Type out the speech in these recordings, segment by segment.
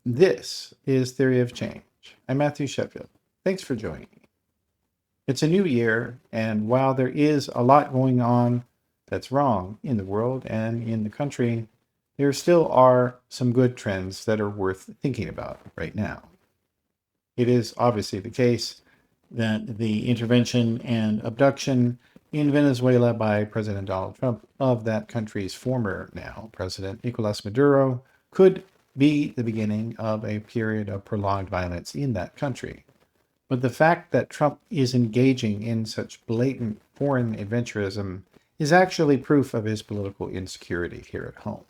This is Theory of Change. I'm Matthew Sheffield. Thanks for joining me. It's a new year, and while there is a lot going on that's wrong in the world and in the country, there still are some good trends that are worth thinking about right now. It is obviously the case that the intervention and abduction in Venezuela by President Donald Trump of that country's former now President Nicolas Maduro could be the beginning of a period of prolonged violence in that country. But the fact that Trump is engaging in such blatant foreign adventurism is actually proof of his political insecurity here at home.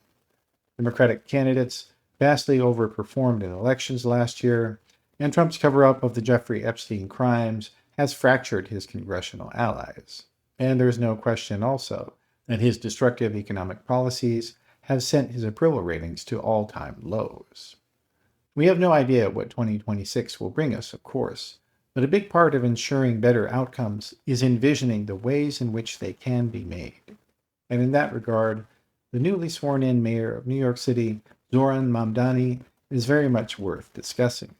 Democratic candidates vastly overperformed in elections last year, and Trump's cover-up of the Jeffrey Epstein crimes has fractured his congressional allies. And there's no question also that his destructive economic policies have sent his approval ratings to all-time lows. We have no idea what 2026 will bring us, of course, but a big part of ensuring better outcomes is envisioning the ways in which they can be made. And in that regard, the newly sworn-in mayor of New York City, Zohran Mamdani, is very much worth discussing.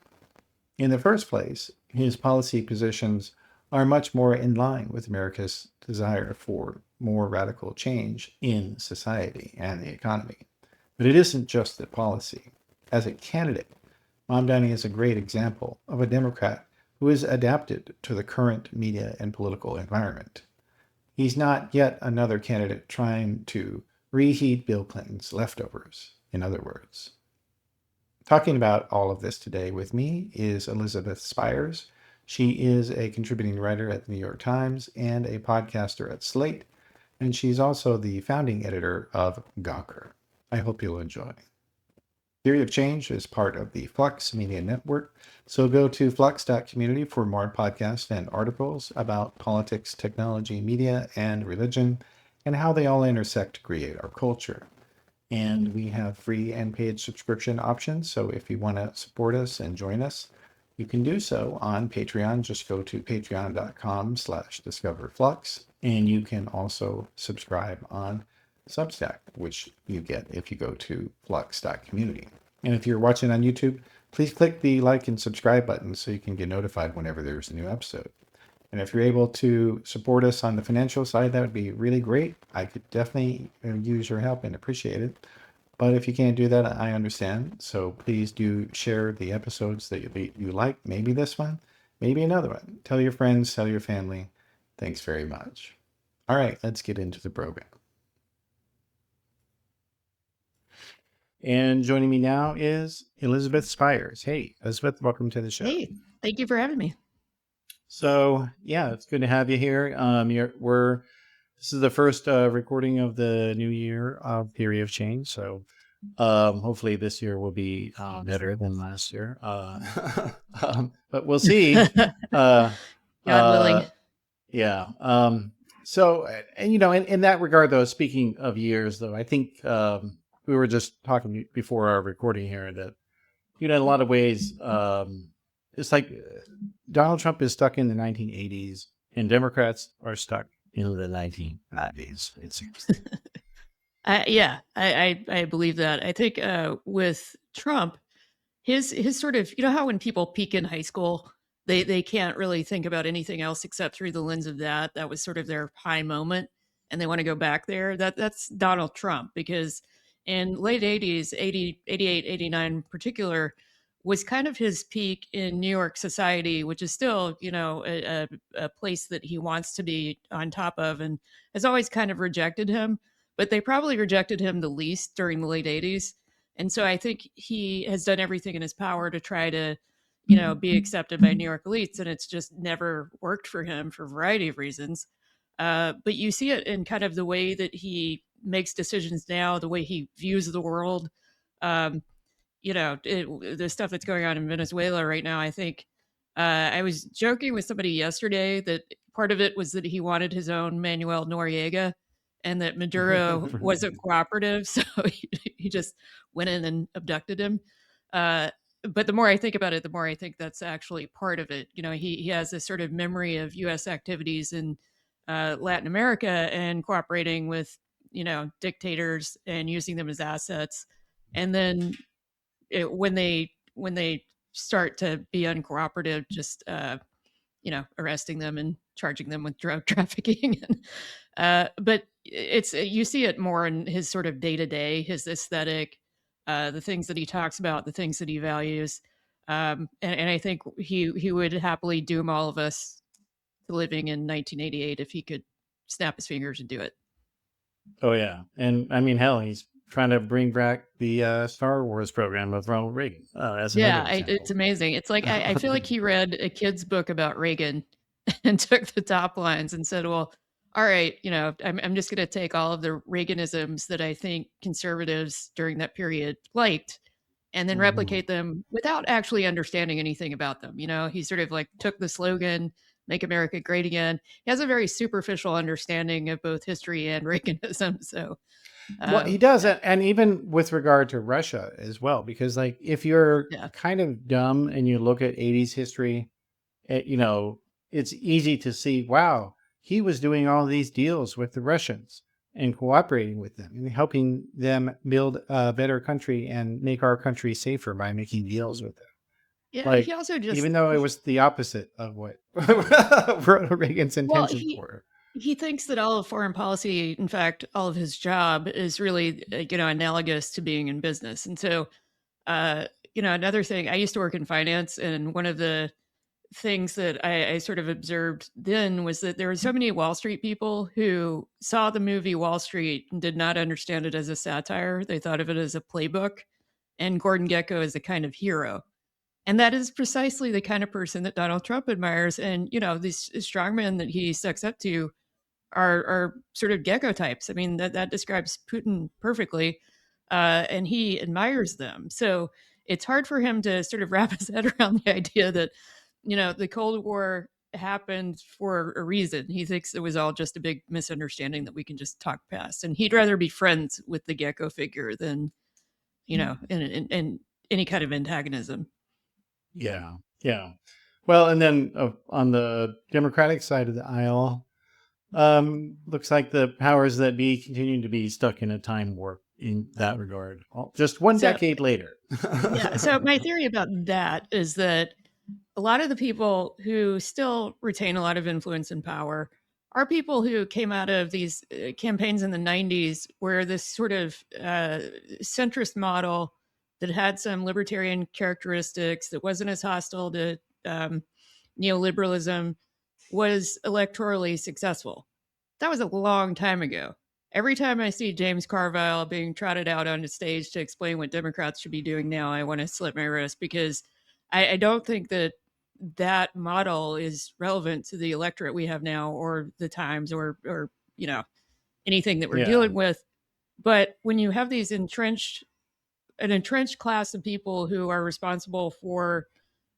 In the first place, his policy positions are much more in line with America's desire for more radical change in society and the economy. But it isn't just the policy. As a candidate, Mamdani is a great example of a Democrat who is adapted to the current media and political environment. He's not yet another candidate trying to reheat Bill Clinton's leftovers, in other words. Talking about all of this today with me is Elizabeth Spiers. She is a contributing writer at the New York Times and a podcaster at Slate, and she's also the founding editor of Gawker. I hope you'll enjoy. Theory of Change is part of the Flux Media Network, so go to flux.community for more podcasts and articles about politics, technology, media, and religion, and how they all intersect to create our culture. And we have free and paid subscription options, so if you want to support us and join us, you can do so on Patreon. Just go to patreon.com/discoverflux, and you can also subscribe on Substack, which you get if you go to flux.community. And if you're watching on YouTube, please click the like and subscribe button so you can get notified whenever there's a new episode. And if you're able to support us on the financial side, that would be really great. I could definitely use your help and appreciate it. But if you can't do that, I understand. So please do share the episodes that you like. Maybe this one, maybe another one. Tell your friends, tell your family. Thanks very much. All right, let's get into the program. And joining me now is Elizabeth Spiers. Hey, Elizabeth, welcome to the show. Hey, thank you for having me. So, yeah, it's good to have you here. This is the first recording of the new year of Theory of Change. So hopefully this year will be better than last year. But we'll see. God willing. Yeah. So, and in that regard, though, speaking of years, though, I think we were just talking before our recording here that, in a lot of ways, it's like Donald Trump is stuck in the 1980s and Democrats are stuck in the 1990s. It seems. I believe that. I think with Trump, his sort of, how when people peak in high school, they can't really think about anything else except through the lens of that. That was sort of their high moment, and they want to go back there. That's Donald Trump, because in late 80s, 80, 88, 89 in particular, was kind of his peak in New York society, which is still, a place that he wants to be on top of, and has always kind of rejected him. But they probably rejected him the least during the late 80s. And so I think he has done everything in his power to try to, be accepted by New York elites. And it's just never worked for him for a variety of reasons. But you see it in kind of the way that he makes decisions now, the way he views the world. The stuff that's going on in Venezuela right now, I think I was joking with somebody yesterday that part of it was that he wanted his own Manuel Noriega, and that Maduro wasn't cooperative. So he just went in and abducted him. But the more I think about it, the more I think that's actually part of it. He has this sort of memory of U.S. activities in Latin America and cooperating with, dictators and using them as assets. And then when they when they start to be uncooperative, just arresting them and charging them with drug trafficking. But it's you see it more in his sort of day to day, his aesthetic, the things that he talks about, the things that he values, and I think he would happily doom all of us to living in 1988 if he could snap his fingers and do it. Oh yeah, and I mean, hell, he's trying to bring back the Star Wars program with Ronald Reagan. As another Yeah, example. it's amazing. It's like I feel like he read a kid's book about Reagan and took the top lines and said, "Well, all right, I'm just going to take all of the Reaganisms that I think conservatives during that period liked, and then replicate them without actually understanding anything about them." He sort of like took the slogan "Make America Great Again." He has a very superficial understanding of both history and Reaganism. So Well, he does, and even with regard to Russia as well, because like if you're yeah. kind of dumb and you look at 80s history, it's easy to see, wow, he was doing all these deals with the Russians and cooperating with them and helping them build a better country and make our country safer by making deals with them. Yeah, he Like, also just even though it was the opposite of what Reagan's well, intentions were. he thinks that all of foreign policy, in fact, all of his job is really, analogous to being in business. And so, another thing, I used to work in finance, and one of the things that I sort of observed then was that there were so many Wall Street people who saw the movie Wall Street and did not understand it as a satire. They thought of it as a playbook, and Gordon Gekko as a kind of hero. And that is precisely the kind of person that Donald Trump admires. And, these strongmen that he sucks up to are sort of gecko types. I mean, that describes Putin perfectly. And he admires them. So it's hard for him to sort of wrap his head around the idea that, the Cold War happened for a reason. He thinks it was all just a big misunderstanding that we can just talk past. And he'd rather be friends with the gecko figure than, in any kind of antagonism. Yeah. Yeah. Well, and then on the Democratic side of the aisle, looks like the powers that be continue to be stuck in a time warp in that regard. Just one So, decade later. yeah. So my theory about that is that a lot of the people who still retain a lot of influence and power are people who came out of these campaigns in the 90s where this sort of centrist model that had some libertarian characteristics, that wasn't as hostile to neoliberalism, was electorally successful. That was a long time ago. Every time I see James Carville being trotted out on the stage to explain what Democrats should be doing now, I want to slit my wrist, because I don't think that model is relevant to the electorate we have now, or the times, or anything that we're Yeah. dealing with. But when you have an entrenched class of people who are responsible for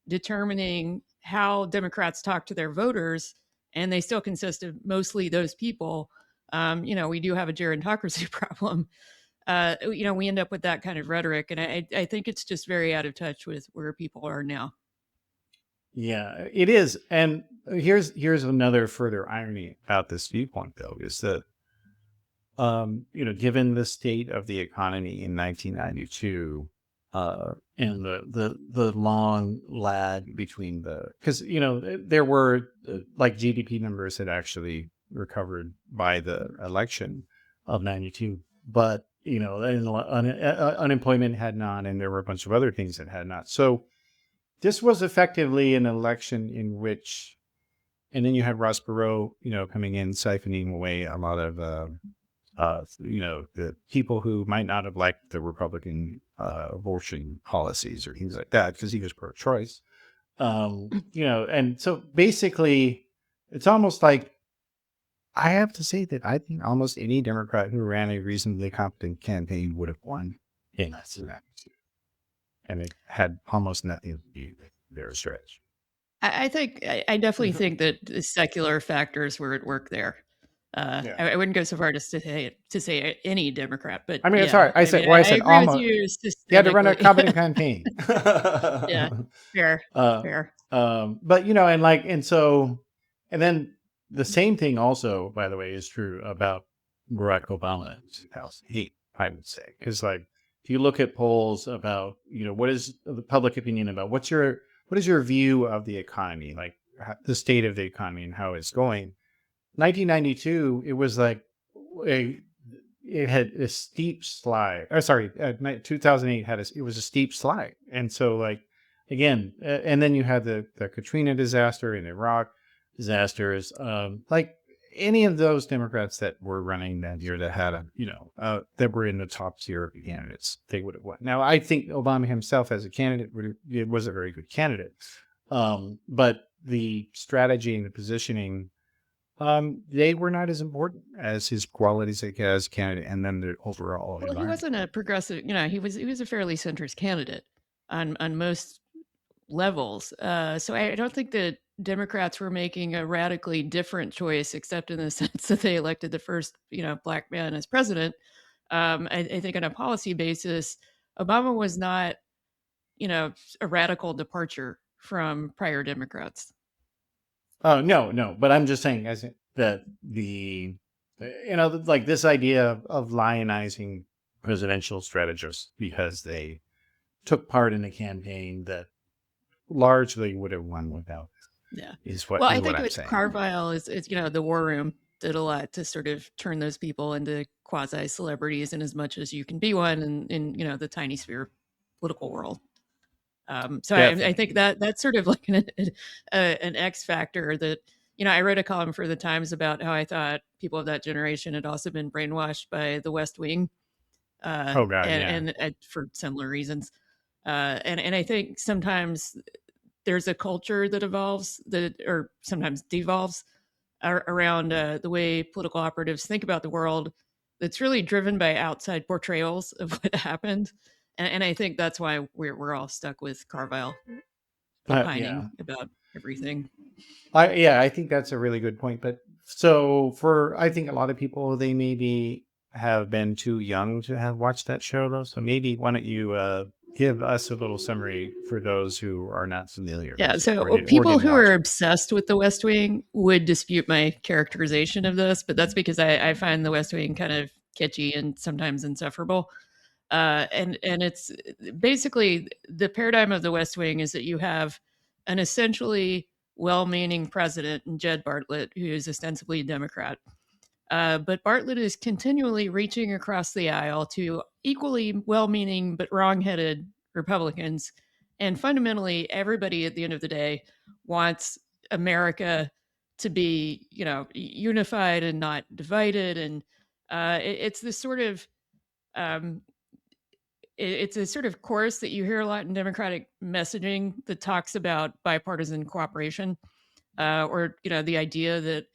determining how Democrats talk to their voters, and they still consist of mostly those people, we do have a gerontocracy problem. We end up with that kind of rhetoric, and I think it's just very out of touch with where people are now. Yeah, it is. And here's another further irony about this viewpoint, though, is that given the state of the economy in 1992, and the long lag between because there were like GDP numbers had actually recovered by the election of 92, but unemployment had not, and there were a bunch of other things that had not. So this was effectively an election in which, and then you had Ross Perot, coming in, siphoning away a lot of the people who might not have liked the Republican abortion policies or things like that, because he was pro-choice. And so basically, it's almost like, I have to say that I think almost any Democrat who ran a reasonably competent campaign would have won in that magnitude. And it had almost nothing to do with their stretch. I definitely think that the secular factors were at work there. Yeah. I wouldn't go so far as to say any Democrat, but I mean, it's yeah, hard. I said agree almost. with you. He had to run a Systemically. competent campaign. Yeah, fair, fair. But and then the same thing also, by the way, is true about Barack Obama's house. I would say, because like if you look at polls about, what is the public opinion about what is your view of the economy, like the state of the economy and how it's going. 1992, it was like a it had a steep slide. Or sorry, 2008 it was a steep slide, and so like again, and then you had the Katrina disaster and Iraq disasters. Like any of those Democrats that were running that year that had that were in the top tier of candidates, they would have won. Now I think Obama himself as a candidate was a very good candidate, but the strategy and the positioning, they were not as important as his qualities as a candidate, and then the overall Well, he environment. wasn't a progressive. He was a fairly centrist candidate on most levels. So I don't think that Democrats were making a radically different choice, except in the sense that they elected the first, black man as president. I think on a policy basis, Obama was not, a radical departure from prior Democrats. Oh no, but I'm just saying that like this idea of lionizing presidential strategists because they took part in a campaign that largely would have won without Yeah. is Well, I what think I'm with saying. Carville is the War Room did a lot to sort of turn those people into quasi celebrities, in as much as you can be one in the tiny sphere political world. So I think Definitely. that that's sort of like an X factor that, I wrote a column for the Times about how I thought people of that generation had also been brainwashed by the West Wing, Oh God, yeah. and for similar reasons. And I think sometimes there's a culture that evolves or sometimes devolves around the way political operatives think about the world, that's really driven by outside portrayals of what happened. And I think that's why we're all stuck with Carville Yeah. opining about everything. I think that's a really good point. But so I think a lot of people, they maybe have been too young to have watched that show though. So maybe why don't you give us a little summary for those who are not familiar Yeah, so or people didn't who watch are it. obsessed with the West Wing would dispute my characterization of this, but that's because I find the West Wing kind of kitschy and sometimes insufferable. And it's basically the paradigm of the West Wing is that you have an essentially well-meaning president in Jed Bartlett, who is ostensibly a Democrat. But Bartlett is continually reaching across the aisle to equally well-meaning but wrong-headed Republicans, and fundamentally, everybody at the end of the day wants America to be, unified and not divided. And it's this sort of um, it's a sort of chorus that you hear a lot in Democratic messaging that talks about bipartisan cooperation, or the idea that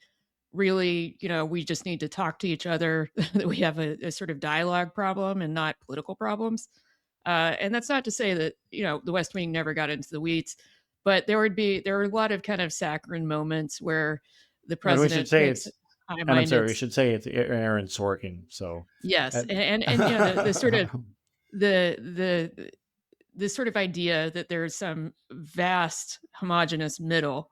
really, we just need to talk to each other, that we have a sort of dialogue problem and not political problems. And that's not to say that the West Wing never got into the weeds, but there were a lot of kind of saccharine moments where the And we should president say makes it's and I'm sorry, high-minded. we should say it's Aaron Sorkin. So Yes, that, and the sort of the this sort of idea that there's some vast homogenous middle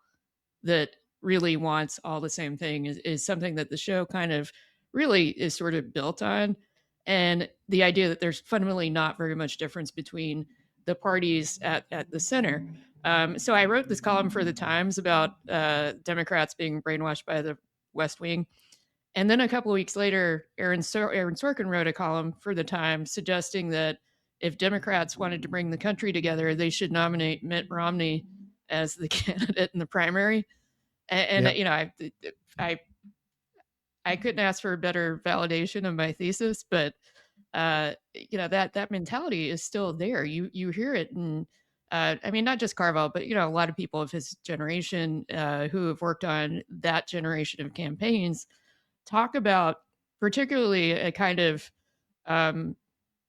that really wants all the same thing is something that the show kind of really is sort of built on. And the idea that there's fundamentally not very much difference between the parties at the center. So I wrote this column for the Times about Democrats being brainwashed by the West Wing. And then a couple of weeks later, Aaron Sorkin wrote a column for the Times suggesting that if Democrats wanted to bring the country together, they should nominate Mitt Romney as the candidate in the primary. And yep. I I couldn't ask for a better validation of my thesis, but that mentality is still there. You hear it, and I mean, not just Carville, but a lot of people of his generation who have worked on that generation of campaigns talk about particularly a kind of um,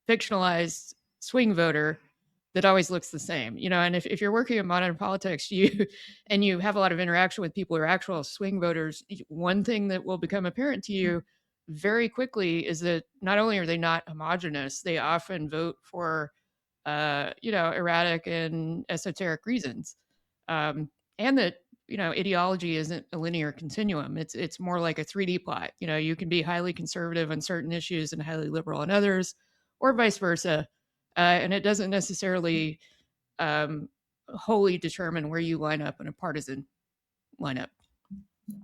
fictionalized swing voter that always looks the same, and if you're working in modern politics, and you have a lot of interaction with people who are actual swing voters, one thing that will become apparent to you very quickly is that not only are they not homogenous, they often vote for erratic and esoteric reasons. And that, ideology isn't a linear continuum. It's more like a 3D plot. You can be highly conservative on certain issues and highly liberal on others, or vice versa. and it doesn't necessarily um, wholly determine where you line up in a partisan lineup.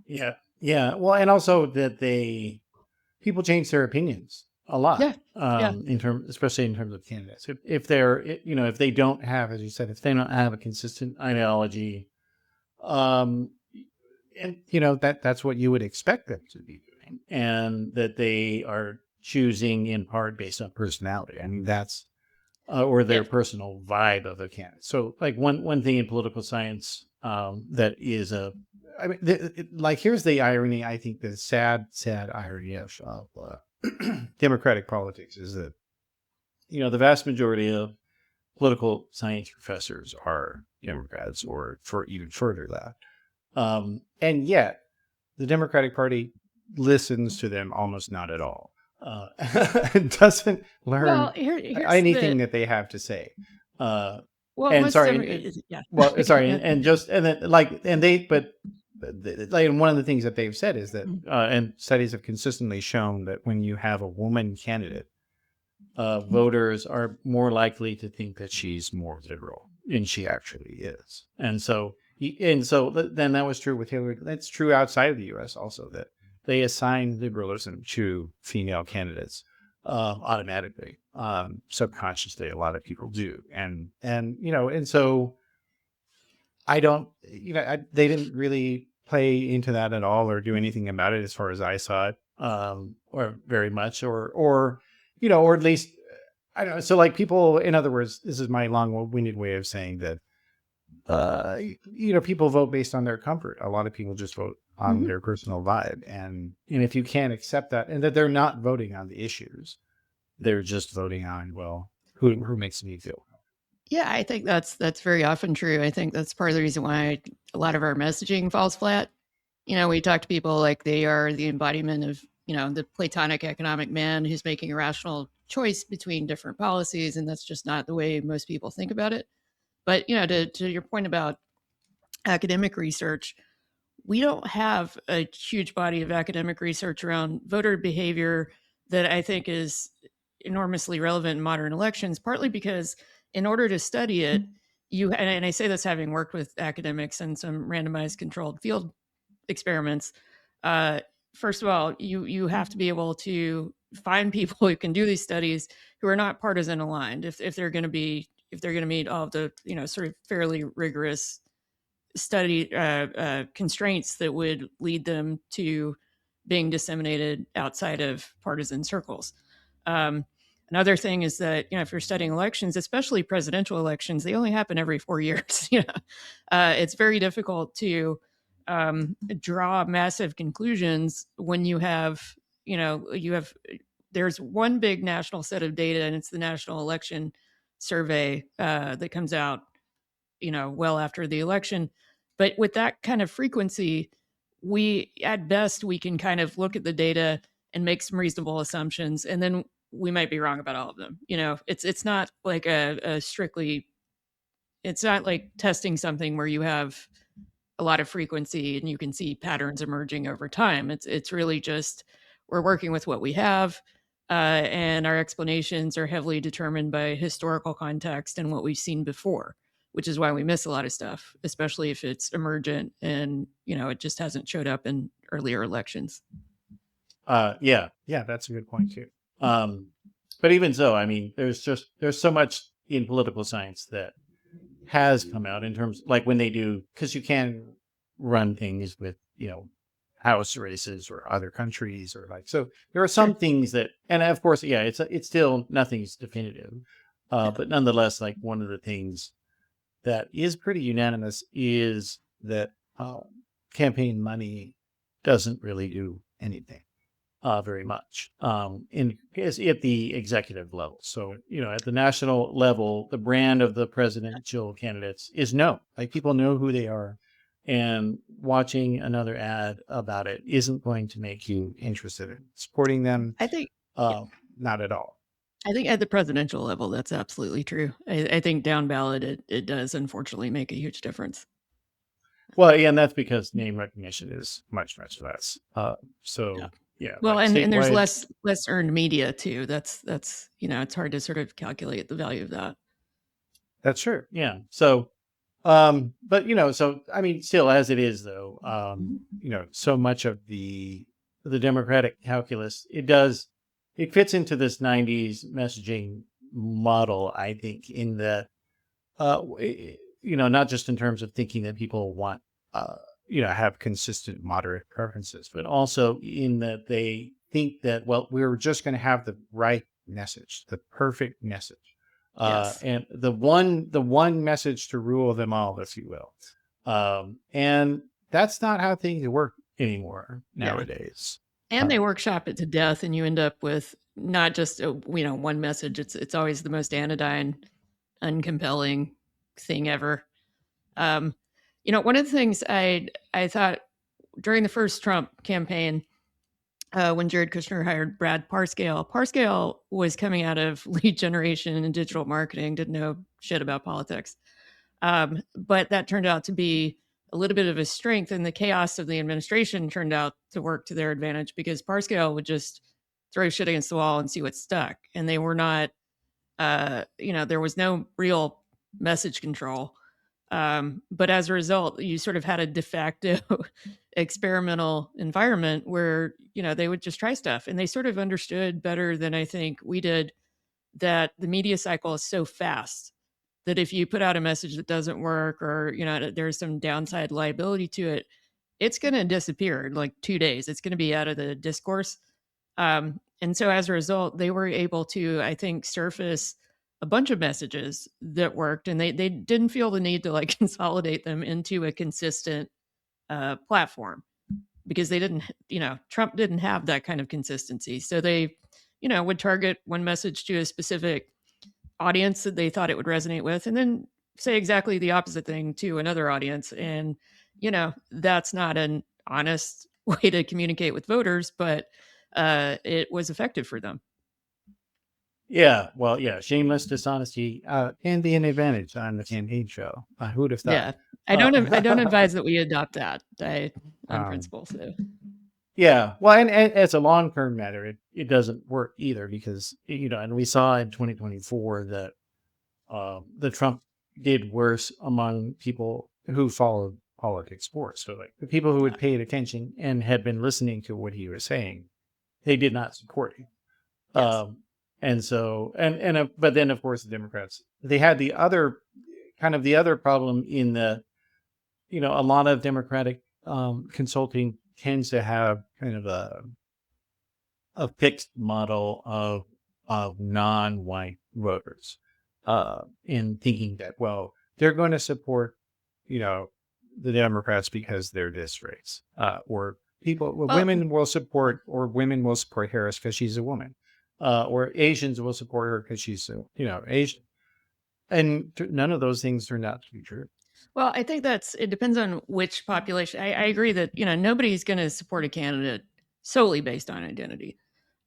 Yeah. Yeah. Well, and also that people change their opinions a lot, Yeah, yeah, especially in terms of candidates. If they're, if they don't have, as you said, if they don't have a consistent ideology, um, and that's what you would expect them to be doing, and that they are choosing in part based on personality. I mean, that's or yeah. their personal vibe of a candidate. So, like one thing in political science that is I mean, like here's the irony. I think the sad irony of democratic politics is that the vast majority of political science professors are Democrats, or for even further that, and yet the Democratic Party listens to them almost not at all. Doesn't learn Well, here's anything the that they have to say. Uh, well, and most sorry, yeah. well, sorry, Yeah. and then like one of the things that they've said is that, and studies have consistently shown that when you have a woman candidate, voters are more likely to think that she's more liberal, and she actually is. And so then that was true with Hillary. That's true outside of the U.S. also, that they assign liberalism to female candidates automatically, subconsciously. A lot of people do, and so I don't, they didn't really play into that at all or do anything about it as far as I saw it, or very much, or at least, I don't know. So like people, in other words, this is my long-winded way of saying that, people vote based on their comfort. A lot of people just vote on Mhm. their personal vibe. And if you can't accept that, and that they're not voting on the issues, they're just voting on, well, who makes me feel. Yeah, I think that's very often true. I think that's part of the reason why a lot of our messaging falls flat. We talk to people like they are the embodiment of, the Platonic economic man who's making a rational choice between different policies, and that's just not the way most people think about it. But to your point about academic research, we don't have a huge body of academic research around voter behavior that I think is enormously relevant in modern elections, partly because in order to study it, and I say this having worked with academics in some randomized controlled field experiments. Uh, First of all, you have to be able to find people who can do these studies who are not partisan aligned. If they're going to be if they're going to meet all of the sort of fairly rigorous study constraints that would lead them to being disseminated outside of partisan circles. Um, Another thing is that if you're studying elections, especially presidential elections, they only happen every 4 years. It's very difficult to draw massive conclusions when you have there's one big national set of data, and it's the National Election Survey that comes out well after the election. But with that kind of frequency, we at best we can kind of look at the data and make some reasonable assumptions, and then we might be wrong about all of them. It's not like a strictly it's not like testing something where you have a lot of frequency and you can see patterns emerging over time. It's really just we're working with what we have, and our explanations are heavily determined by historical context and what we've seen before, which is why we miss a lot of stuff, especially if it's emergent and it just hasn't showed up in earlier elections. Yeah, that's a good point too. But even so, I mean, there's so much in political science that has come out in terms, like when they do, because you can run things with house races or other countries, or like, so there are some Sure. things that, and of course, yeah, it's still nothing's definitive, Yeah. but nonetheless, like one of the things that is pretty unanimous is that campaign money doesn't really do anything very much is at the executive level. So, at the national level, the brand of the presidential candidates is known. Like people know who they are, and watching another ad about it isn't going to make you interested in supporting them. I think Not at all. I think at the presidential level, that's absolutely true. I think down ballot, it does unfortunately make a huge difference. Well, yeah, and that's because name recognition is much, much less. So, Yeah. Yeah, Well, like and there's statewide. less earned media too. That's it's hard to sort of calculate the value of that. That's true. Yeah. So, but so I mean, still as it is though, so much of the Democratic calculus, it fits into this '90s messaging model. I think in that, not just in terms of thinking that people want, have consistent moderate preferences, but also in that they think that, well, we're just going to have the right message, the perfect message. Yes. And the one message to rule them all, if you will. And that's not how things work anymore Yeah. nowadays. And they workshop it to death, and you end up with not just one message. It's always the most anodyne, uncompelling thing ever. One of the things I thought during the first Trump campaign, when Jared Kushner hired Brad Parscale was coming out of lead generation and digital marketing, didn't know shit about politics. But that turned out to be a little bit of a strength, and the chaos of the administration turned out to work to their advantage because Parscale would just throw shit against the wall and see what stuck. And they were not, there was no real message control. But as a result, you sort of had a de facto experimental environment where, they would just try stuff. And they sort of understood better than I think we did that the media cycle is so fast that if you put out a message that doesn't work or, there's some downside liability to it, it's going to disappear in like 2 days. It's going to be out of the discourse. And so as a result, they were able to, I think, surface a bunch of messages that worked, and they didn't feel the need to like consolidate them into a consistent platform because they didn't, Trump didn't have that kind of consistency. So they, would target one message to a specific audience that they thought it would resonate with, and then say exactly the opposite thing to another audience. And, that's not an honest way to communicate with voters, but it was effective for them. Yeah. Well, yeah. Shameless dishonesty can be an advantage on the campaign show. Who would have thought? Yeah. I don't advise that we adopt that on Um, principle. So Yeah, well, and as a long term matter, it doesn't work either because and we saw in 2024 that the Trump did worse among people who followed politics more. So, like the people who yeah. had paid attention and had been listening to what he was saying, they did not support him. Yes. And so, but then of course the Democrats, they had the other problem in the a lot of Democratic consulting tends to have kind of a fixed model of non-white voters, in thinking that, well, they're going to support you know the Democrats because they're this race, or Well, women will support Harris because she's a woman, or Asians will support her because she's Asian, and none of those things turned out to be true. Well, I think it depends on which population. I agree that, nobody's going to support a candidate solely based on identity.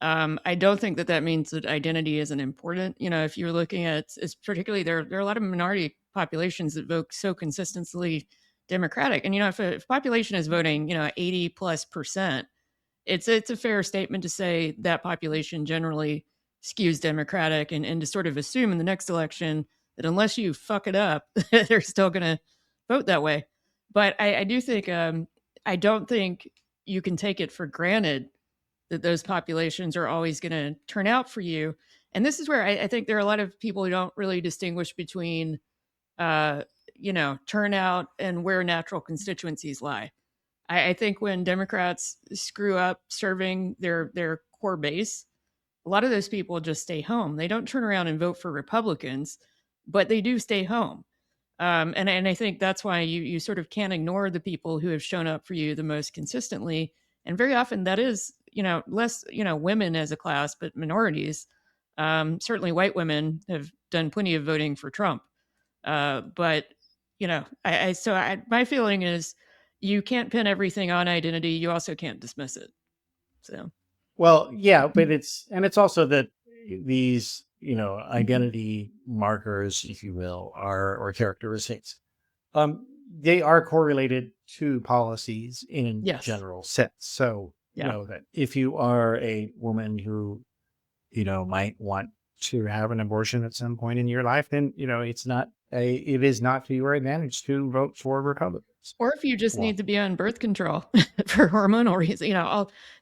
I don't think that means that identity isn't important. If you're looking at, it's particularly there are a lot of minority populations that vote so consistently Democratic. And, if population is voting, 80+%, it's a fair statement to say that population generally skews Democratic, and to sort of assume in the next election that unless you fuck it up, they're still going to vote that way. But I do think I don't think you can take it for granted that those populations are always going to turn out for you. And this is where I think there are a lot of people who don't really distinguish between turnout and where natural constituencies lie. I think when Democrats screw up serving their core base, a lot of those people just stay home. They don't turn around and vote for Republicans, but they do stay home. And I think that's why you sort of can't ignore the people who have shown up for you the most consistently. And very often that is, less, women as a class, but minorities. Certainly white women have done plenty of voting for Trump. But, my feeling is you can't pin everything on identity. You also can't dismiss it. So, Well, yeah, but it's also that these, identity markers, if you will, or characteristics, they are correlated to policies in yes. general sense. So, Yeah. that if you are a woman who, might want to have an abortion at some point in your life, then, it is not to your advantage to vote for Republicans. Or if you just Well, need to be on birth control for hormonal reasons,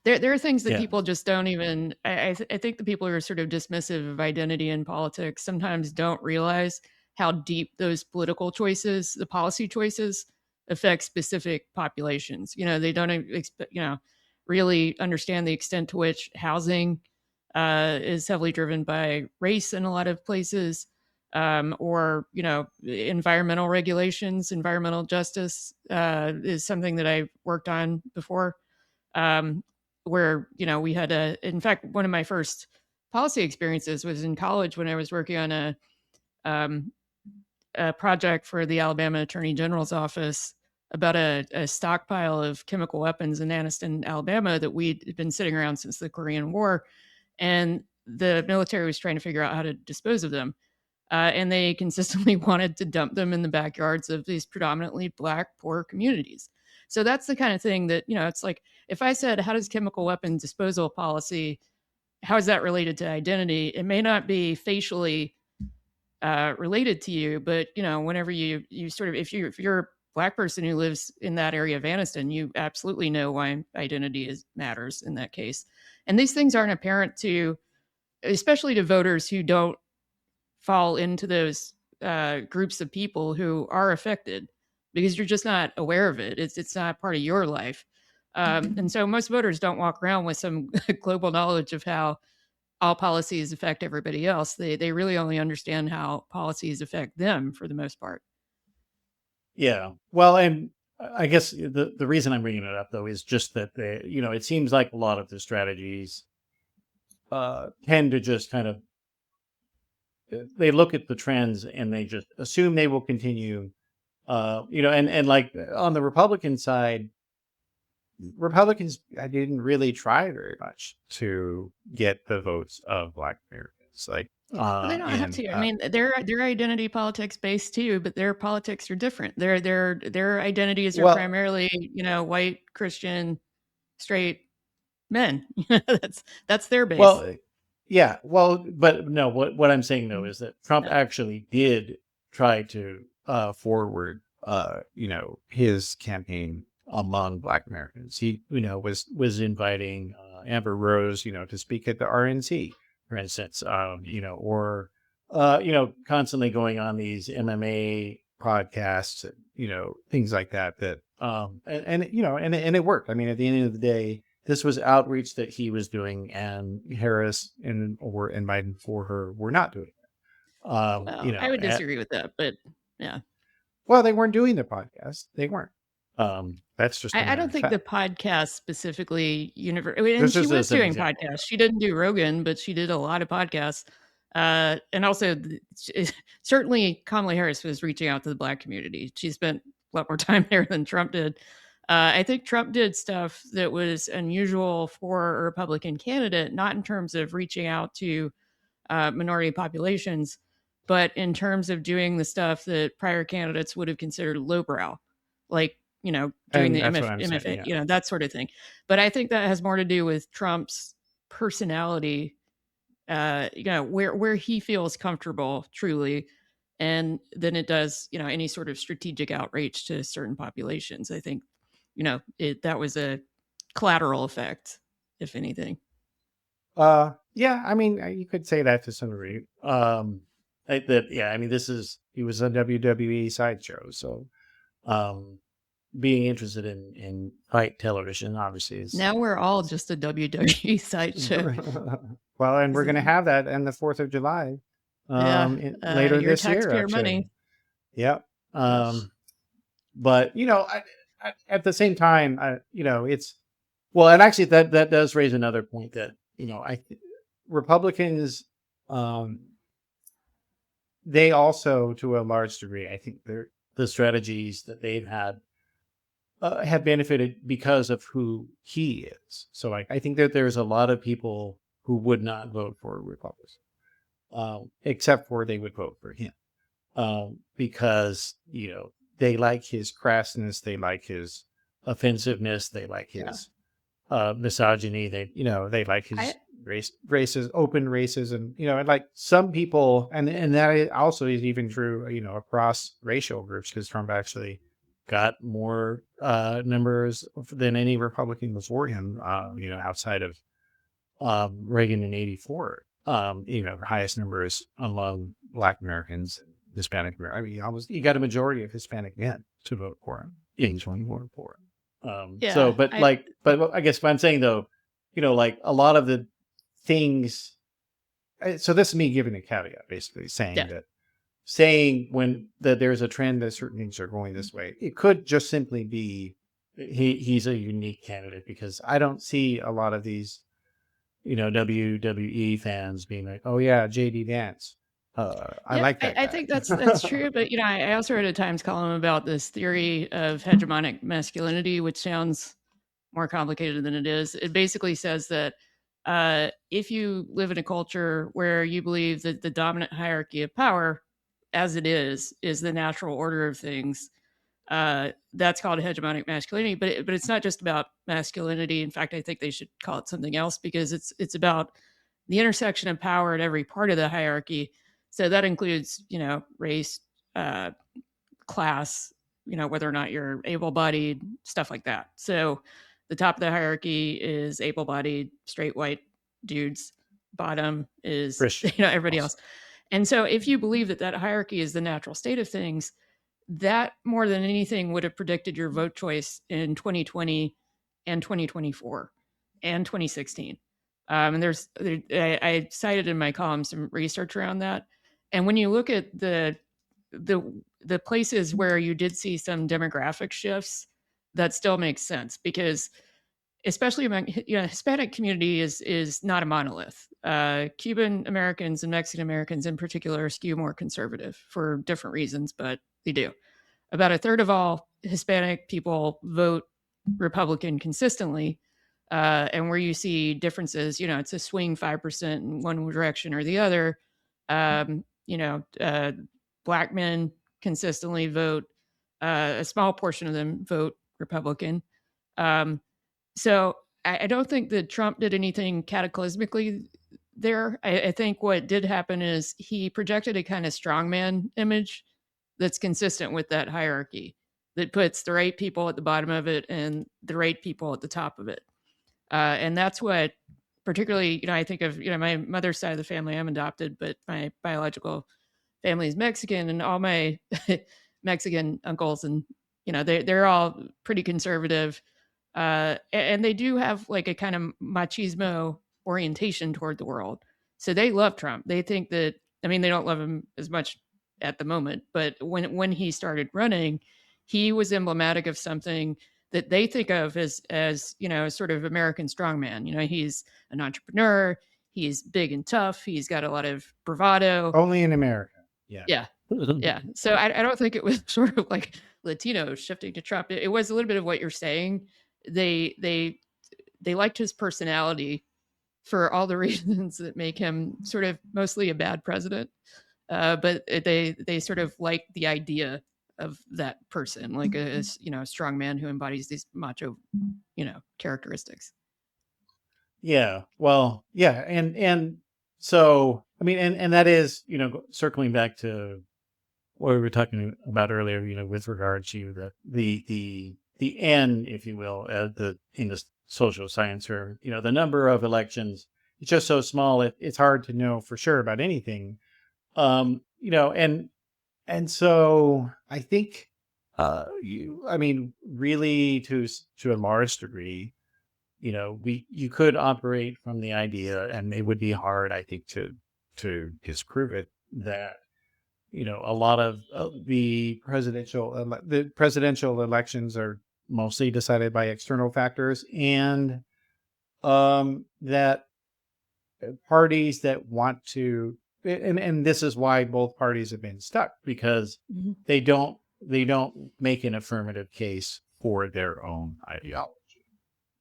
there are things that yeah. people just don't even. I think the people who are sort of dismissive of identity in politics sometimes don't realize how deep those political choices, the policy choices, affect specific populations. They don't really understand the extent to which housing is heavily driven by race in a lot of places, or environmental regulations, environmental justice is something that I worked on before, where we had in fact, one of my first policy experiences was in college when I was working on um, a project for the Alabama Attorney General's office about a stockpile of chemical weapons in Anniston, Alabama, that we'd been sitting around since the Korean War, and the military was trying to figure out how to dispose of them. And they consistently wanted to dump them in the backyards of these predominantly Black, poor communities. So that's the kind of thing that, it's like if I said, how does chemical weapon disposal policy, how is that related to identity? It may not be facially related to you, but, whenever you sort of, if you're a Black person who lives in that area of Anniston, you absolutely know why identity matters in that case. And these things aren't apparent to, especially to voters who don't fall into those groups of people who are affected, because you're just not aware of it. It's not part of your life, and so most voters don't walk around with some global knowledge of how all policies affect everybody else. They really only understand how policies affect them for the most part. Yeah. Well, and I guess the reason I'm bringing it up though is just that it seems like a lot of the strategies tend to just kind of they look at the trends and they just assume they will continue. And like on the Republican side, Republicans didn't really try very much to get the votes of Black Americans. Like, Well, they don't have to. I mean, their identity politics based too, but their politics are different. Their identities are well, primarily, white, Christian, straight men. That's their base. well, yeah, well, but no, what I'm saying though is that Trump Yeah. actually did try to forward, his campaign among Black Americans. He, was inviting Amber Rose, to speak at the RNC, for instance, or constantly going on these MMA podcasts, things like that. And it worked. I mean, at the end of the day, this was outreach that he was doing, and Harris and Biden for her were not doing it. Well, I would disagree with that, but yeah. Well, they weren't doing the podcast. They weren't. That's just a I matter don't of think the fact. podcast specifically and This she is was as an doing example. podcasts. She didn't do Rogan, but she did a lot of podcasts. And also, certainly, Kamala Harris was reaching out to the Black community. She spent a lot more time there than Trump did. I think Trump did stuff that was unusual for a Republican candidate, not in terms of reaching out to minority populations, but in terms of doing the stuff that prior candidates would have considered lowbrow, like, doing And the that's what I'm saying. MFA, Yeah. that sort of thing. But I think that has more to do with Trump's personality, where he feels comfortable truly, and than it does, any sort of strategic outreach to certain populations. I think, that was a collateral effect, if anything. Yeah. I mean, you could say that to some degree. Yeah. I mean, he was a WWE sideshow, so being interested in fight television obviously is. Now we're all just a WWE sideshow. Well, and we're going to have that on the 4th of July, Yeah, later your this year, taxpayer actually. money. Yep. Yes. But at the same time, it's well, and actually that does raise another point that Republicans, um, they also, to a large degree, I think the strategies that they've had have benefited because of who he is. So I think that there's a lot of people who would not vote for Republicans, except for they would vote for him, because they like his crassness, they like his offensiveness, they like Yeah. his misogyny. They like I his races, open races, and and like some people, and that also is even true, across racial groups, because Trump actually got more numbers than any Republican before him, outside of Reagan in '84. Highest numbers among Black Americans, Hispanic Americans. I mean, he got a majority of Hispanic men to vote for him. Yeah, he's one voted for him. So, yeah, but I guess what I'm saying though, like a lot of the things. So this is me giving a caveat, basically yeah. saying when that there's a trend that certain things are going this way. It could just simply be he's a unique candidate, because I don't see a lot of these, WWE fans being like, oh yeah, JD Vance. I Yeah, like I, that I guy. think that's true, but I also read a Times column about this theory of hegemonic masculinity, which sounds more complicated than it is. It basically says that if you live in a culture where you believe that the dominant hierarchy of power, as it is the natural order of things, that's called hegemonic masculinity. But it's not just about masculinity. In fact, I think they should call it something else, because it's about the intersection of power at every part of the hierarchy. So that includes race, uh, class, whether or not you're able-bodied, stuff like that. So the top of the hierarchy is able-bodied straight white dudes. Bottom is Christian. everybody Also. else. And so if you believe that that hierarchy is the natural state of things, that more than anything would have predicted your vote choice in 2020 and 2024 and 2016. And I cited in my column some research around that. And when you look at the the places where you did see some demographic shifts, that still makes sense, because especially among Hispanic community is not a monolith. Cuban Americans and Mexican Americans in particular skew more conservative for different reasons, but they do. About a third of all Hispanic people vote Republican consistently. And where you see differences, it's a swing 5% in one direction or the other. Um, you know, uh, Black men consistently vote. A small portion of them vote Republican. Um, so I don't think that Trump did anything cataclysmically there. I think what did happen is he projected a kind of strongman image that's consistent with that hierarchy, that puts the right people at the bottom of it and the right people at the top of it. And that's what, particularly, I think of, my mother's side of the family. I'm adopted, but my biological family is Mexican, and all my Mexican uncles and, they're all pretty conservative. And they do have like a kind of machismo orientation toward the world. So they love Trump. They think that, I mean, they don't love him as much at the moment, but when he started running, he was emblematic of something that they think of as sort of American strongman. He's an entrepreneur. He's big and tough. He's got a lot of bravado. Only in America. Yeah. Yeah. Yeah. So I don't think it was sort of like Latinos shifting to Trump. It was a little bit of what you're saying. They liked his personality for all the reasons that make him sort of mostly a bad president. But they sort of like the idea of that person, like a strong man who embodies these macho, characteristics. Yeah. Well, yeah. And so, I mean, and that is, circling back to what we were talking about earlier, with regard to the N, if you will, in the social science, or, the number of elections, it's just so small. It's hard to know for sure about anything. And so I think, I mean, really to a large degree, you could operate from the idea, and it would be hard, I think, to disprove it, that a lot of the presidential elections are mostly decided by external factors, and that parties that want to, and this is why both parties have been stuck, because Mhm. they don't make an affirmative case for their own ideology.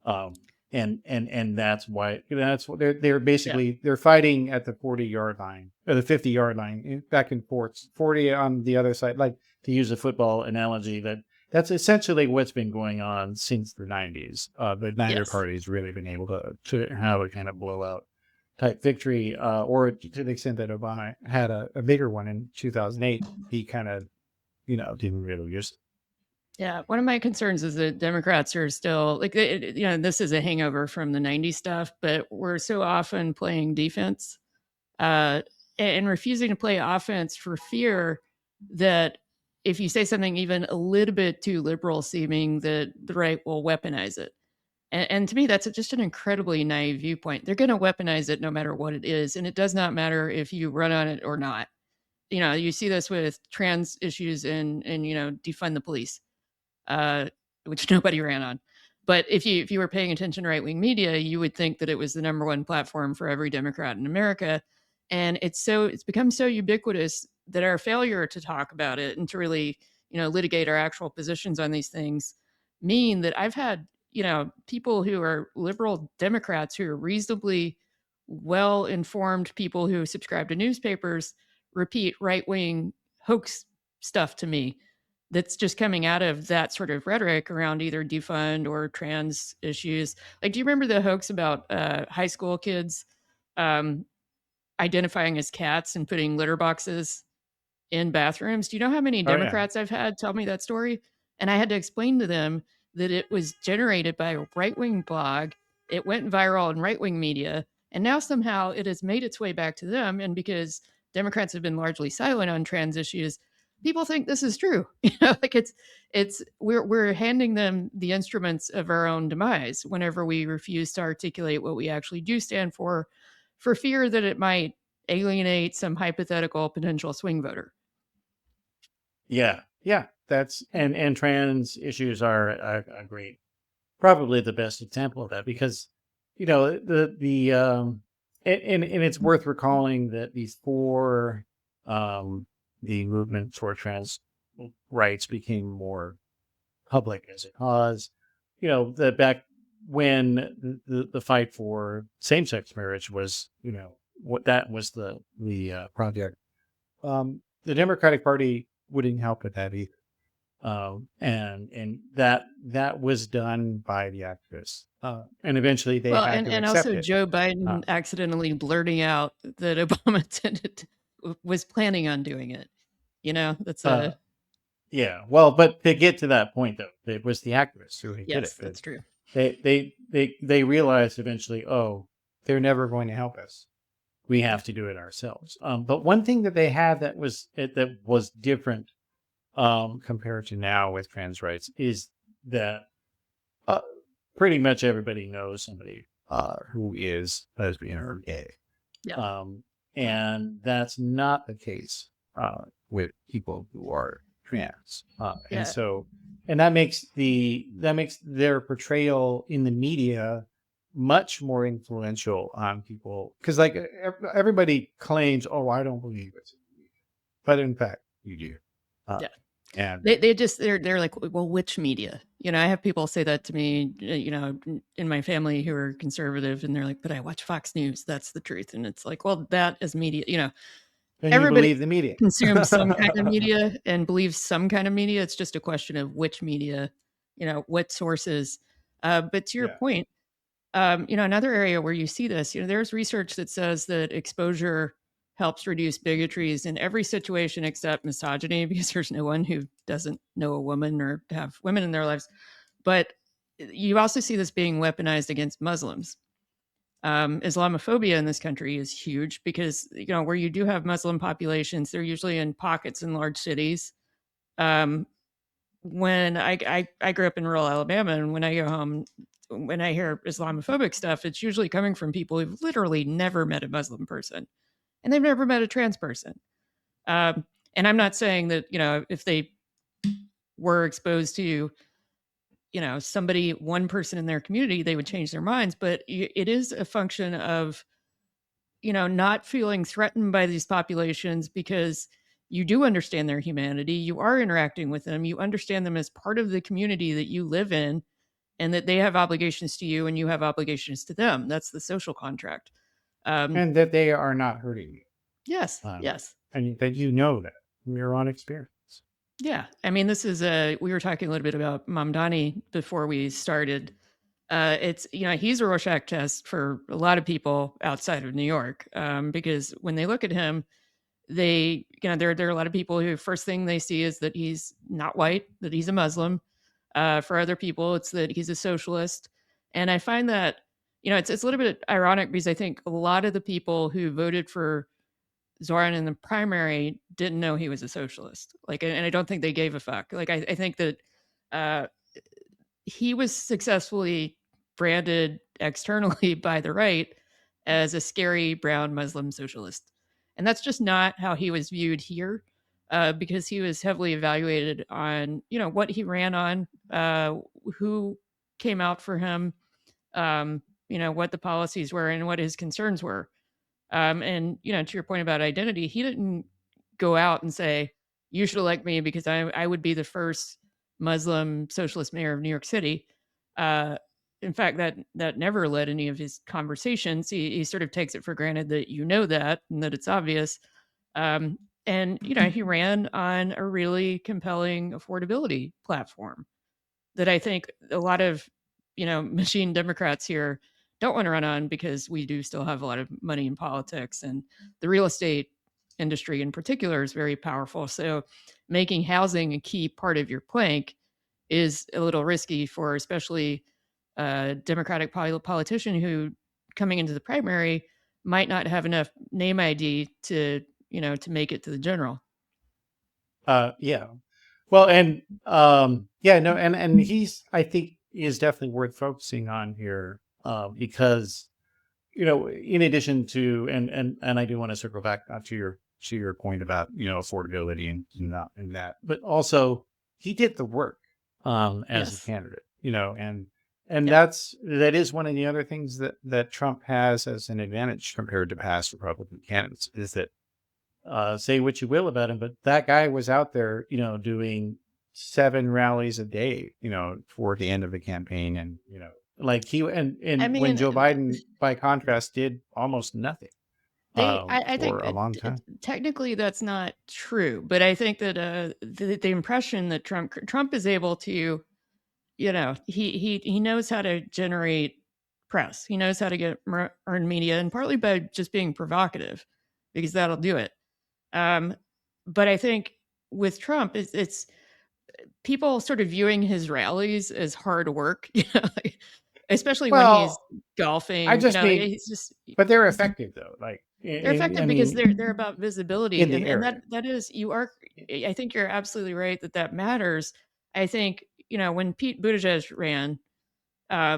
Um, and that's why, that's what they're basically, they're fighting at the 40-yard line, or the 50-yard line, back and forth, 40 on the other side. Like, to use a football analogy, that that's essentially what's been going on since the 90s. But neither Yes. party's really been able to have a kind of blowout type victory, or to the extent that Obama had a bigger one in 2008, he kind of, didn't really use it. Yeah, one of my concerns is that Democrats are still like, this is a hangover from the '90s stuff, but we're so often playing defense uh, and refusing to play offense for fear that if you say something even a little bit too liberal seeming, that the right will weaponize it. And to me, that's just an incredibly naive viewpoint. They're going to weaponize it no matter what it is, and it does not matter if you run on it or not. You see this with trans issues and defund the police, uh, which nobody ran on. But if you were paying attention to right wing media, you would think that it was the number one platform for every Democrat in America, and it's become so ubiquitous that our failure to talk about it and to really litigate our actual positions on these things mean that I've had people who are liberal Democrats who are reasonably well informed people who subscribe to newspapers repeat right wing hoax stuff to me that's just coming out of that sort of rhetoric around either defund or trans issues. Like, do you remember the hoax about high school kids um, identifying as cats and putting litter boxes in bathrooms? Do you know how many Oh yeah. Democrats I've had tell me that story? And I had to explain to them that it was generated by a right wing blog. It went viral in right wing media. And now somehow it has made its way back to them. And because Democrats have been largely silent on trans issues, people think this is true. Like we're handing them the instruments of our own demise whenever we refuse to articulate what we actually do stand for fear that it might alienate some hypothetical potential swing voter. Yeah. Yeah. That's and trans issues are a great, probably the best example of that, because and it's worth recalling that before the movement for trans rights became more public as it was, the back when the fight for same-sex marriage was, what that was the project. The Democratic Party wouldn't help with that either. And that was done by the activists, and eventually they Well, had and to and accept also it. Joe Uh, Biden accidentally blurting out that Obama was planning on doing it. That's uh, a yeah, well, but to get to that point, though, it was the activists who did it. yes, that's true. They realized eventually, oh, they're never going to help us. We have to do it ourselves. But one thing that they had that was different, compared to now with trans rights, is that uh, pretty much everybody knows somebody who is lesbian or gay, Yeah, um, and that's not the case with people who are trans, and yeah, so and that makes their portrayal in the media much more influential on people, because like everybody claims, oh, I don't believe it, but in fact you do. uh, yeah. and They're like, well, which media? I have people say that to me, in my family who are conservative, and they're like, but I watch Fox News. That's the truth. And it's like, well, that is media. then you Everybody believe the media. consumes some kind of media and believes some kind of media. It's just a question of which media, what sources. But to your Yeah. point, another area where you see this, there's research that says that exposure helps reduce bigotries in every situation except misogyny, because there's no one who doesn't know a woman or have women in their lives. But you also see this being weaponized against Muslims. Islamophobia in this country is huge because where you do have Muslim populations, they're usually in pockets in large cities. Um, when I grew up in rural Alabama, and when I go home, when I hear Islamophobic stuff, it's usually coming from people who've literally never met a Muslim person and they've never met a trans person. Um, and I'm not saying that if they were exposed to somebody, one person in their community, they would change their minds, but it is a function of not feeling threatened by these populations because you do understand their humanity. You are interacting with them. You understand them as part of the community that you live in, and that they have obligations to you and you have obligations to them. That's the social contract. Um, And that they are not hurting you, yes, yes. and that you know that from your own experience. Yeah. I mean, this is we were talking a little bit about Mamdani before we started. It's, he's a Rorschach test for a lot of people outside of New York, because when they look at him, there are a lot of people who first thing they see is that he's not white, that he's a Muslim. For other people, it's that he's a socialist. And I find that, it's a little bit ironic because I think a lot of the people who voted for Zoran in the primary didn't know he was a socialist. Like, and I don't think they gave a fuck. Like, I think that uh, he was successfully branded externally by the right as a scary brown Muslim socialist. And that's just not how he was viewed here, because he was heavily evaluated on, what he ran on, who came out for him, what the policies were and what his concerns were. And to your point about identity, he didn't go out and say, "You should elect me because I would be the first Muslim socialist mayor of New York City." Uh, in fact, that never led any of his conversations. He sort of takes it for granted that that and that it's obvious. Um, and he ran on a really compelling affordability platform that I think a lot of, machine Democrats here don't want to run on because we do still have a lot of money in politics, and the real estate industry in particular is very powerful. So making housing a key part of your plank is a little risky for especially a Democratic politician who coming into the primary might not have enough name ID to make it to the general. Yeah. Well, and yeah, no, and he's, I think, is definitely worth focusing on here, because in addition to, and I do want to circle back to your point about affordability and that, but also he did the work as a Yes. candidate, and Yep. that is one of the other things that Trump has as an advantage compared to past Republican candidates is that say what you will about him, but that guy was out there, doing 7 rallies a day, for the end of the campaign. And, like I and when mean, Joe Biden, by contrast, did almost nothing, I for think a long time. technically that's not true, but I think that the impression that Trump is able to, he knows how to generate press. He knows how to get earned media, and partly by just being provocative, because that'll do it. Um, but I think with Trump, it's people sort of viewing his rallies as hard work, like, especially when he's Well, I golfing. just mean, He's just but they're effective though. Like, they're I effective because mean, they're about in visibility, the and area. that is you are. I think you're absolutely right that matters. I think when Pete Buttigieg ran,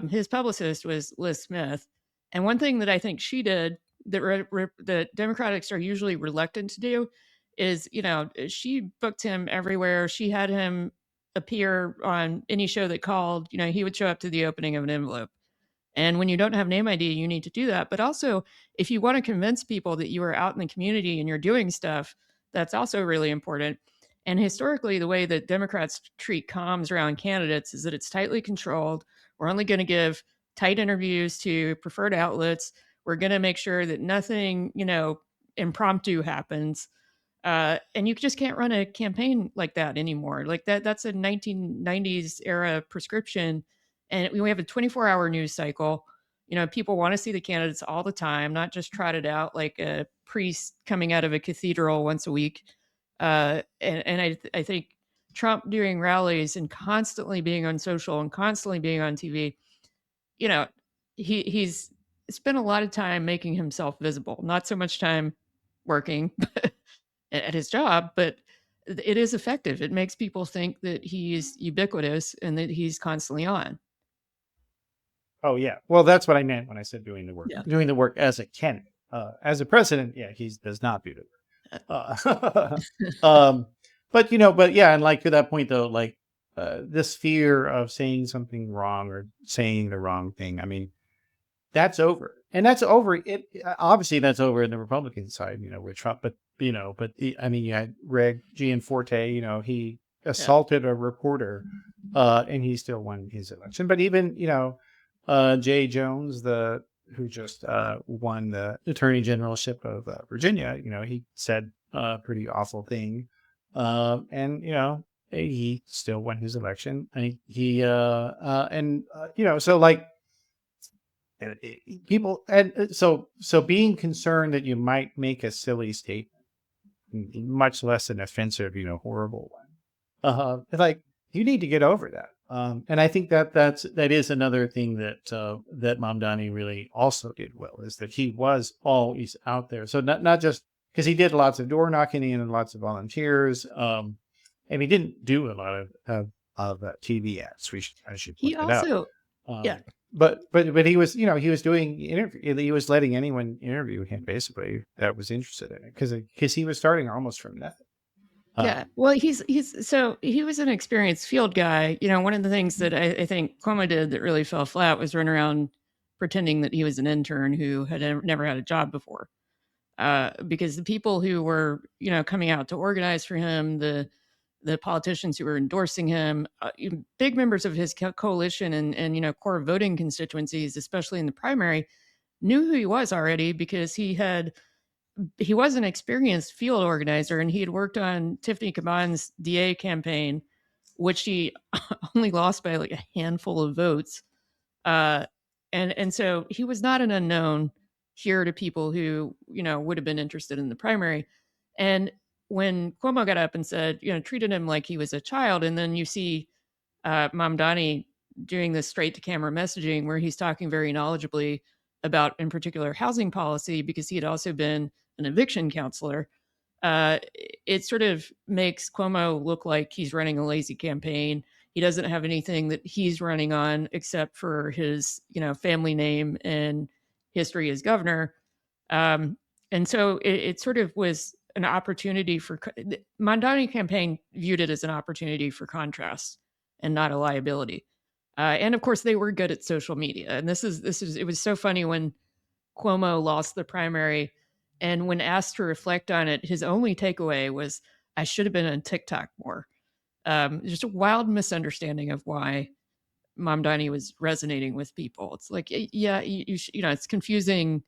his publicist was Liz Smith, and one thing that I think she did that the Democrats are usually reluctant to do is she booked him everywhere. She had him appear on any show that called. He would show up to the opening of an envelope. And when you don't have name ID, you need to do that. But also, if you want to convince people that you are out in the community and you're doing stuff, that's also really important. And historically, the way that Democrats treat comms around candidates is that it's tightly controlled. We're only going to give tight interviews to preferred outlets. We're going to make sure that nothing, impromptu happens. And you just can't run a campaign like that anymore. Like that's a 1990s era prescription. And we have a 24-hour news cycle. People want to see the candidates all the time, not just trotted out like a priest coming out of a cathedral once a week. And I think Trump doing rallies and constantly being on social and constantly being on TV, you know, he's spent a lot of time making himself visible, not so much time working at his job, but it is effective. It makes people think that he's ubiquitous and that he's constantly on. Oh yeah. Well, that's what I meant when I said doing the work. Yeah. Doing the work as a candidate. As a president, yeah, he does not do the work. Um, but yeah, and like to that point though, like this fear of saying something wrong or saying the wrong thing. I mean, that's over, and that's over. It obviously that's over in the Republican side, with Trump. But I mean, you had Reg Gianforte. He Yeah. assaulted a reporter, and he still won his election. But even Jay Jones, the who just won the attorney generalship of Virginia, he said a pretty awful thing, and he still won his election. So like people, and so being concerned that you might make a silly statement, much less an offensive, horrible one. Like you need to get over that. And I think that is another thing that Mamdani really also did well, is that he was always out there. So not just because he did lots of door knocking and lots of volunteers, and he didn't do a lot of TV ads. I should He point that out. also, yeah, But he was, he was doing interview. He was letting anyone interview him basically that was interested in it, because he was starting almost from nothing. yeah. Well, so he was an experienced field guy. One of the things that I think Cuomo did that really fell flat was run around pretending that he was an intern who had never had a job before. Because the people who were, coming out to organize for him, the politicians who were endorsing him, big members of his coalition and core voting constituencies, especially in the primary, knew who he was already because he was an experienced field organizer, and he had worked on Tiffany Caban's DA campaign, which he only lost by like a handful of votes. Uh, and so he was not an unknown here to people who would have been interested in the primary. And when Cuomo got up and said, treated him like he was a child, and then you see Mamdani doing this straight to camera messaging where he's talking very knowledgeably about, in particular, housing policy, because he had also been an eviction counselor. It sort of makes Cuomo look like he's running a lazy campaign. He doesn't have anything that he's running on except for his, family name and history as governor. And so it sort of was an opportunity for the Mamdani campaign viewed it as an opportunity for contrast and not a liability. And of course, they were good at social media. And it was so funny when Cuomo lost the primary, and when asked to reflect on it, his only takeaway was, "I should have been on TikTok more." Just a wild misunderstanding of why Mamdani was resonating with people. It's like, yeah, it's confusing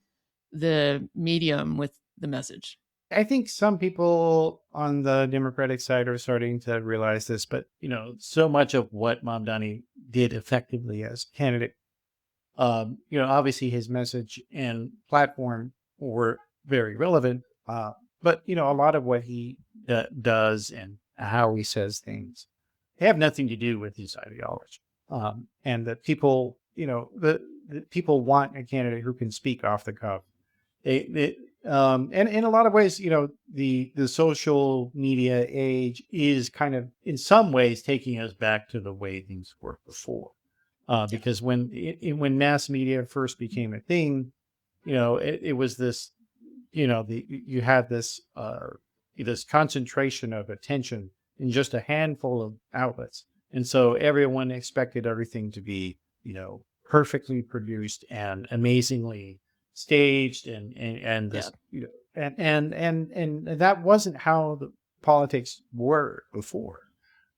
the medium with the message. I think some people on the Democratic side are starting to realize this, but so much of what Mamdani did effectively as candidate, obviously his message and platform were very relevant, but a lot of what he does and how he says things have nothing to do with his ideology, and that people, the people want a candidate who can speak off the cuff. And in a lot of ways, the social media age is kind of, in some ways, taking us back to the way things were before. Because when mass media first became a thing, it was this, you had this concentration of attention in just a handful of outlets, and so everyone expected everything to be, perfectly produced and amazingly staged, and this, and that wasn't how the politics were before.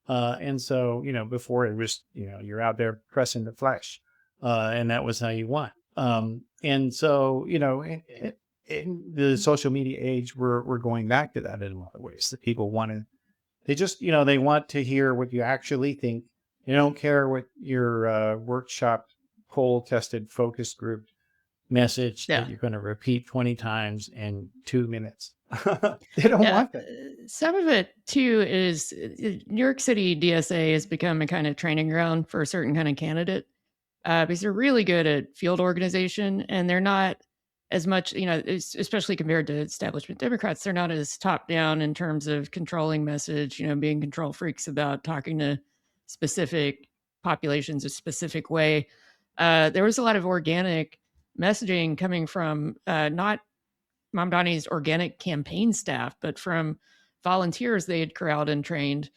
And so, before it was, you're out there pressing the flesh, and that was how you won. And so, in the social media age, we're going back to that in a lot of ways. That people they want to hear what you actually think. They don't care what your workshop, poll tested focus group message that you're going to repeat 20 times in 2 minutes. They don't want that. Some of it too is New York City DSA has become a kind of training ground for a certain kind of candidate, because they're really good at field organization, and they're not as much, especially compared to establishment Democrats, they're not as top down in terms of controlling message, being control freaks about talking to specific populations a specific way. There was a lot of organic messaging coming from not Mamdani's organic campaign staff, but from volunteers they had corralled and trained.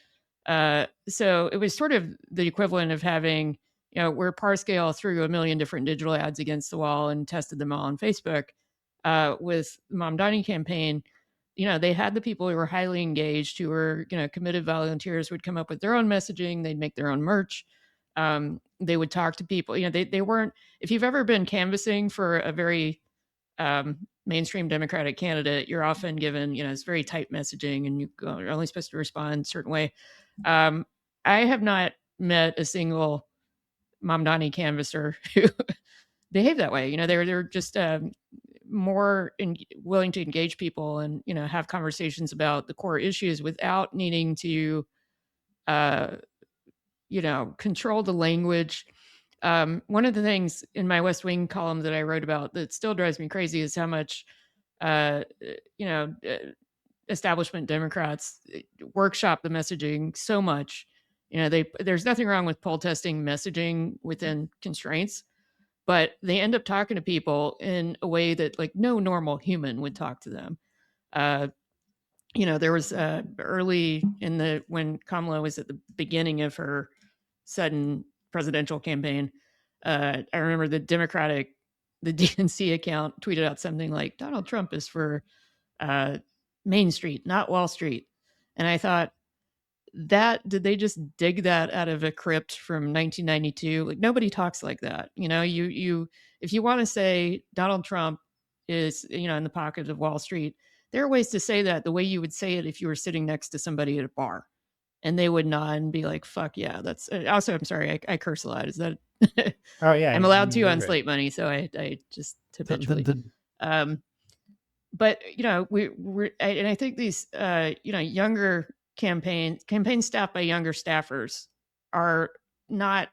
So it was sort of the equivalent of having, where Parscale threw a million different digital ads against the wall and tested them all on Facebook. With Mamdani campaign, they had the people who were highly engaged, who were, committed volunteers, would come up with their own messaging. They'd make their own merch. They would talk to people. They weren't. If you've ever been canvassing for a very mainstream Democratic candidate, you're often given, it's very tight messaging, and you're only supposed to respond a certain way. Um, I have not met a single Mamdani canvasser who behave that way. They're just more willing to engage people and have conversations about the core issues without needing to uh, control the language. One of the things in my West Wing column that I wrote about that still drives me crazy is how much uh, you know establishment Democrats workshop the messaging so much. There's nothing wrong with poll testing messaging within constraints, but they end up talking to people in a way that like no normal human would talk to them. Uh, there was early in when Kamala was at the beginning of her sudden presidential campaign. I remember the DNC account tweeted out something like Donald Trump is for uh, Main Street, not Wall Street. And I thought, did they just dig that out of a crypt from 1992? Like nobody talks like that. If you want to say Donald Trump is, in the pocket of Wall Street, there are ways to say that the way you would say it if you were sitting next to somebody at a bar and they would nod and be like, fuck yeah. That's also, I'm sorry, I curse a lot. Is that, Oh yeah, I'm allowed to you're on right. Slate Money. So I just habitually, The- um, but and I think these younger campaign staff by younger staffers are not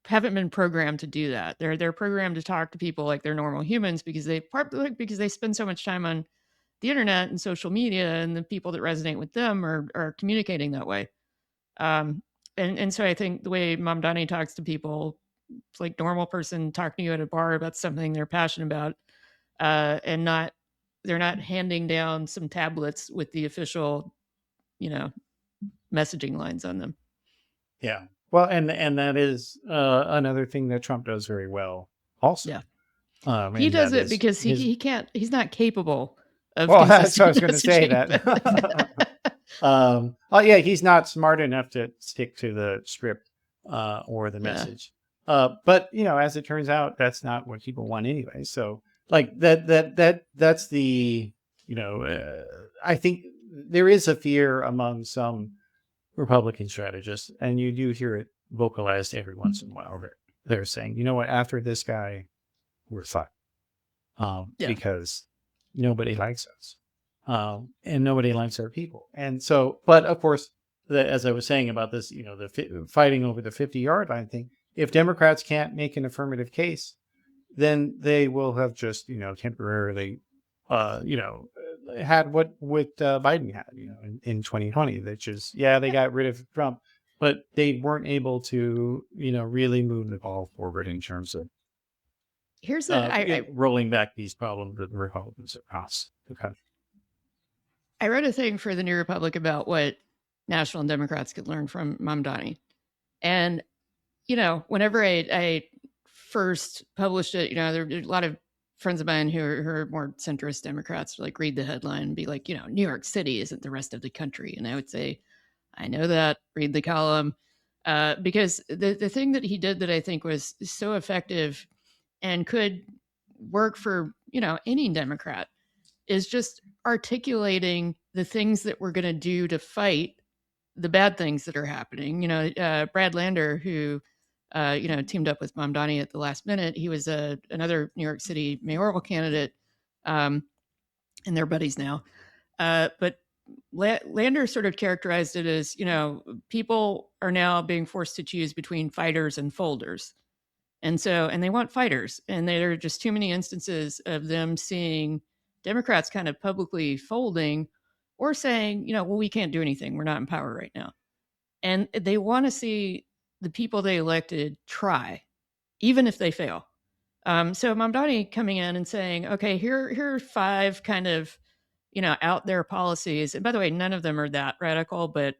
haven't been programmed to do that. They're programmed to talk to people like they're normal humans partly because they spend so much time on the internet and social media, and the people that resonate with them are communicating that way. Um, and so I think the way Mamdani talks to people, it's like normal person talking to you at a bar about something they're passionate about, and they're not handing down some tablets with the official, messaging lines on them. yeah. Well, and that is another thing that Trump does very well. Also, Yeah, he and does that it is because his. he can't. He's not capable of Well, that's what I consistent was going to say. messaging. That. Oh yeah, he's not smart enough to stick to the script or the Yeah. message. But as it turns out, that's not what people want anyway. So like that's the I think there is a fear among some Republican strategists, and you do hear it vocalized every once in a while. They're saying, you know what, after this guy, we're fucked, Yeah. because nobody likes us, and nobody likes our people. And so, but of course, as I was saying about this, the fighting over the 50-yard line thing, if Democrats can't make an affirmative case, then they will have just, temporarily, had what Biden had, in 2020, which is, they got rid of Trump, but they weren't able to, really move the ball forward in terms of Here's a rolling back these problems that the Republicans have caused the country. I wrote a thing for the New Republic about what national Democrats could learn from Mamdani. And, whenever I first published it, there are a lot of friends of mine who are more centrist Democrats, like read the headline and be like, New York City isn't the rest of the country. And I would say, I know that, read the column. Because the thing that he did that I think was so effective and could work for, any Democrat is just articulating the things that we're going to do to fight the bad things that are happening. Brad Lander, who, teamed up with Mamdani at the last minute, he was another New York City mayoral candidate, and they're buddies now. But Lander sort of characterized it as, people are now being forced to choose between fighters and folders. And they want fighters. And there are just too many instances of them seeing Democrats kind of publicly folding or saying, well, we can't do anything. We're not in power right now. And they want to see the people they elected try, even if they fail. So Mamdani coming in and saying, okay, here are 5 kind of, out there policies. And by the way, none of them are that radical, but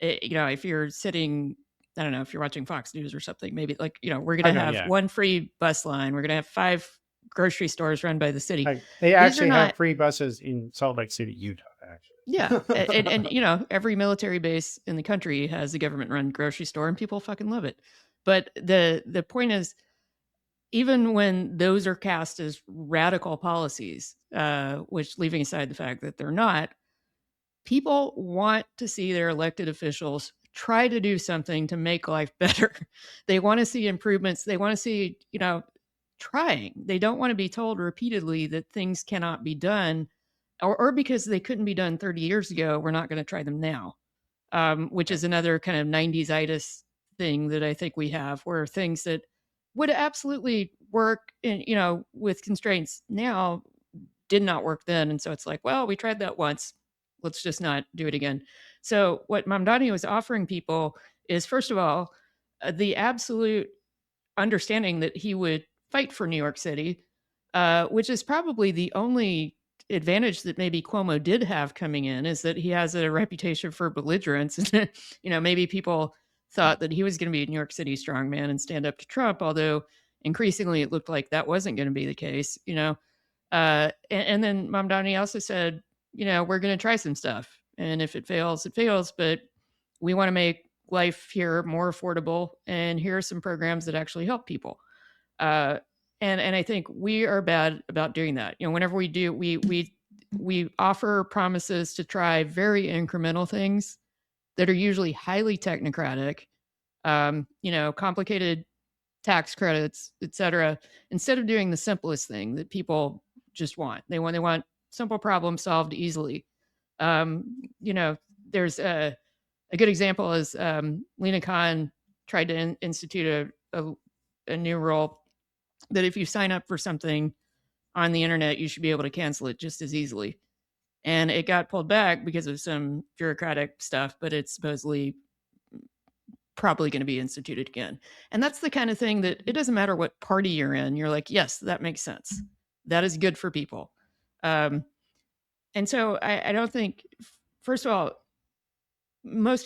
if you're sitting, I don't know, if you're watching Fox News or something, maybe like, we're going to have 1 free bus line. We're going to have 5 grocery stores run by the city. They actually have free buses in Salt Lake City, Utah, actually. Yeah. and every military base in the country has a government run grocery store and people fucking love it. But the point is, even when those are cast as radical policies, which leaving aside the fact that they're not, people want to see their elected officials try to do something to make life better. They want to see improvements. They want to see, trying. They don't want to be told repeatedly that things cannot be done, or because they couldn't be done 30 years ago, we're not going to try them now. Which is another kind of 90s-itis thing that I think we have, where things that would absolutely work in, with constraints now did not work then. And so it's like, well, we tried that once. Let's just not do it again. So what Mamdani was offering people is, first of all, the absolute understanding that he would fight for New York City, which is probably the only advantage that maybe Cuomo did have coming in, is that he has a reputation for belligerence. Maybe people thought that he was going to be a New York City strongman and stand up to Trump, although increasingly it looked like that wasn't going to be the case, and then Mamdani also said, we're going to try some stuff. And if it fails, it fails. But we want to make life here more affordable. And here are some programs that actually help people. And I think we are bad about doing that. Whenever we do, we offer promises to try very incremental things that are usually highly technocratic, complicated tax credits, et cetera, instead of doing the simplest thing that people just want. They want simple problems solved easily. There's a good example is Lena Khan tried to institute a new rule that if you sign up for something on the internet, you should be able to cancel it just as easily. And it got pulled back because of some bureaucratic stuff, but it's supposedly probably going to be instituted again. And that's the kind of thing that it doesn't matter what party you're in. You're like, yes, that makes sense. That is good for people. And so I don't think, first of all, most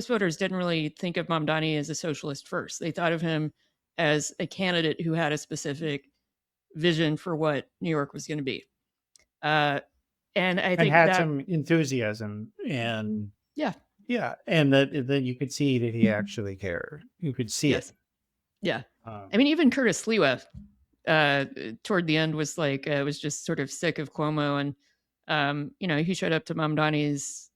voters didn't really think of Mamdani as a socialist first. They thought of him as a candidate who had a specific vision for what New York was going to be. And I think had that, some enthusiasm, and yeah, and that you could see that he actually cared. You could see yes, it. yeah. I mean, even Curtis Sliwa, toward the end was like, was just sort of sick of Cuomo, and he showed up to Mamdani's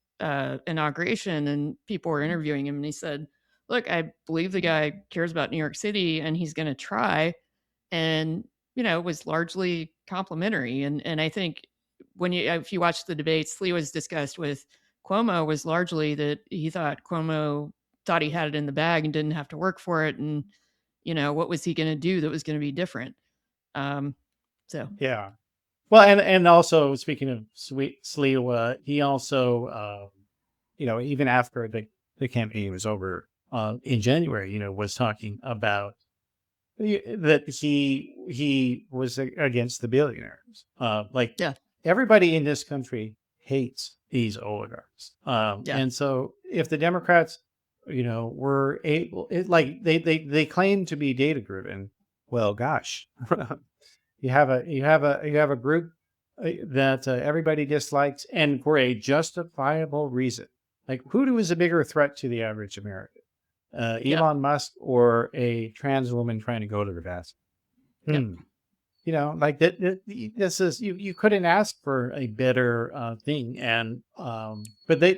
inauguration, and people were interviewing him, and he said, "Look, I believe the guy cares about New York City, and he's going to try," and was largely complimentary. And I think if you watch the debates, Sliwa's discussed with Cuomo was largely that he thought Cuomo thought he had it in the bag and didn't have to work for it, and what was he going to do that was going to be different? Yeah. Well, and also, speaking of Sliwa, he also, even after the campaign was over in January, was talking about that he was against the billionaires. Yeah. Everybody in this country hates these oligarchs. And so if the Democrats, were able, they claim to be data driven. Well, gosh, you have a group that everybody dislikes, and for a justifiable reason. Like, who is a bigger threat to the average American? Elon Musk or a trans woman trying to go to the bathroom? This is you couldn't ask for a better thing, and but they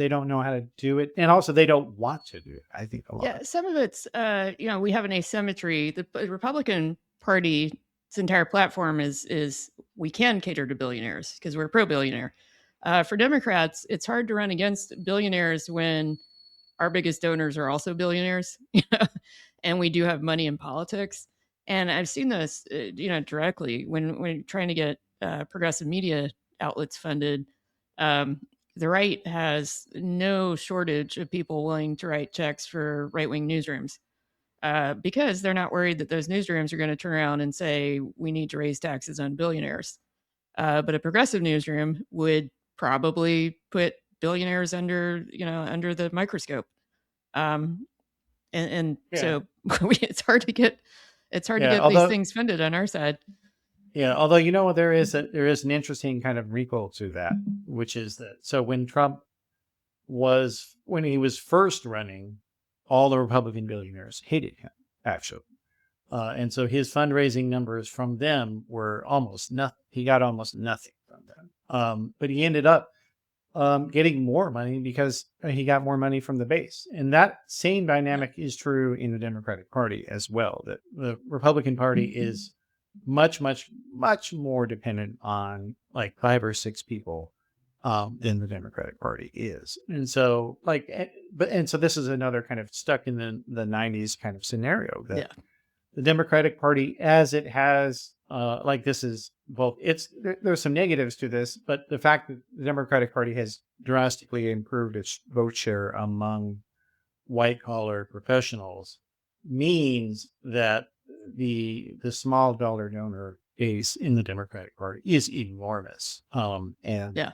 don't know how to do it, and also they don't want to do it. I think a lot. Yeah, some of it's we have an asymmetry. The Republican Party's entire platform is we can cater to billionaires because we're pro-billionaire. For Democrats, it's hard to run against billionaires when our biggest donors are also billionaires, and we do have money in politics. And I've seen this, directly when trying to get progressive media outlets funded. The right has no shortage of people willing to write checks for right-wing newsrooms because they're not worried that those newsrooms are going to turn around and say, we need to raise taxes on billionaires. But a progressive newsroom would probably put billionaires under the microscope. So it's hard to get these things funded on our side. Yeah, although there is an interesting kind of wrinkle to that, which is that so when he was first running, all the Republican billionaires hated him, actually. And so his fundraising numbers from them were almost nothing. He got almost nothing from them. But he ended up getting more money because he got more money from the base. And that same dynamic is true in the Democratic Party as well, that the Republican Party is much, much, much more dependent on like 5 or 6 people than the Democratic Party is. And so so this is another kind of stuck in the 90s kind of scenario that the Democratic Party, as it has, this is both, there's some negatives to this, but the fact that the Democratic Party has drastically improved its vote share among white collar professionals means that the small dollar donor base in the Democratic Party is enormous. And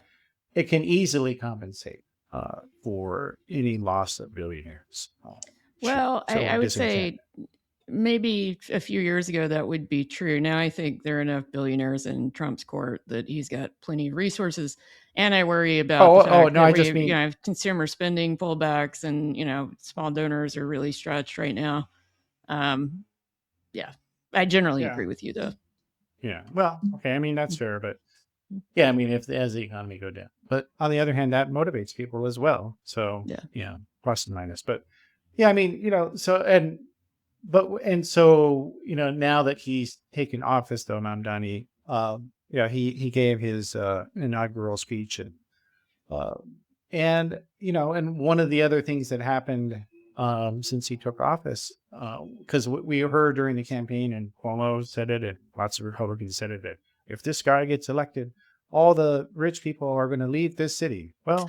it can easily compensate for any loss of billionaires. Well, I would say maybe a few years ago that would be true. Now I think there are enough billionaires in Trump's court that he's got plenty of resources. And I worry about the fact that we have consumer spending pullbacks and, small donors are really stretched right now. I generally agree with you, though. Yeah. Well, okay. I mean, that's fair. But yeah, I mean, as the economy go down. But on the other hand, that motivates people as well. So, plus and minus. But yeah, I mean, now that he's taken office, though, Mamdani, he gave his inaugural speech, and one of the other things that happened since he took office, because we heard during the campaign, and Cuomo said it, and lots of Republicans said it, that if this guy gets elected, all the rich people are going to leave this city. Well,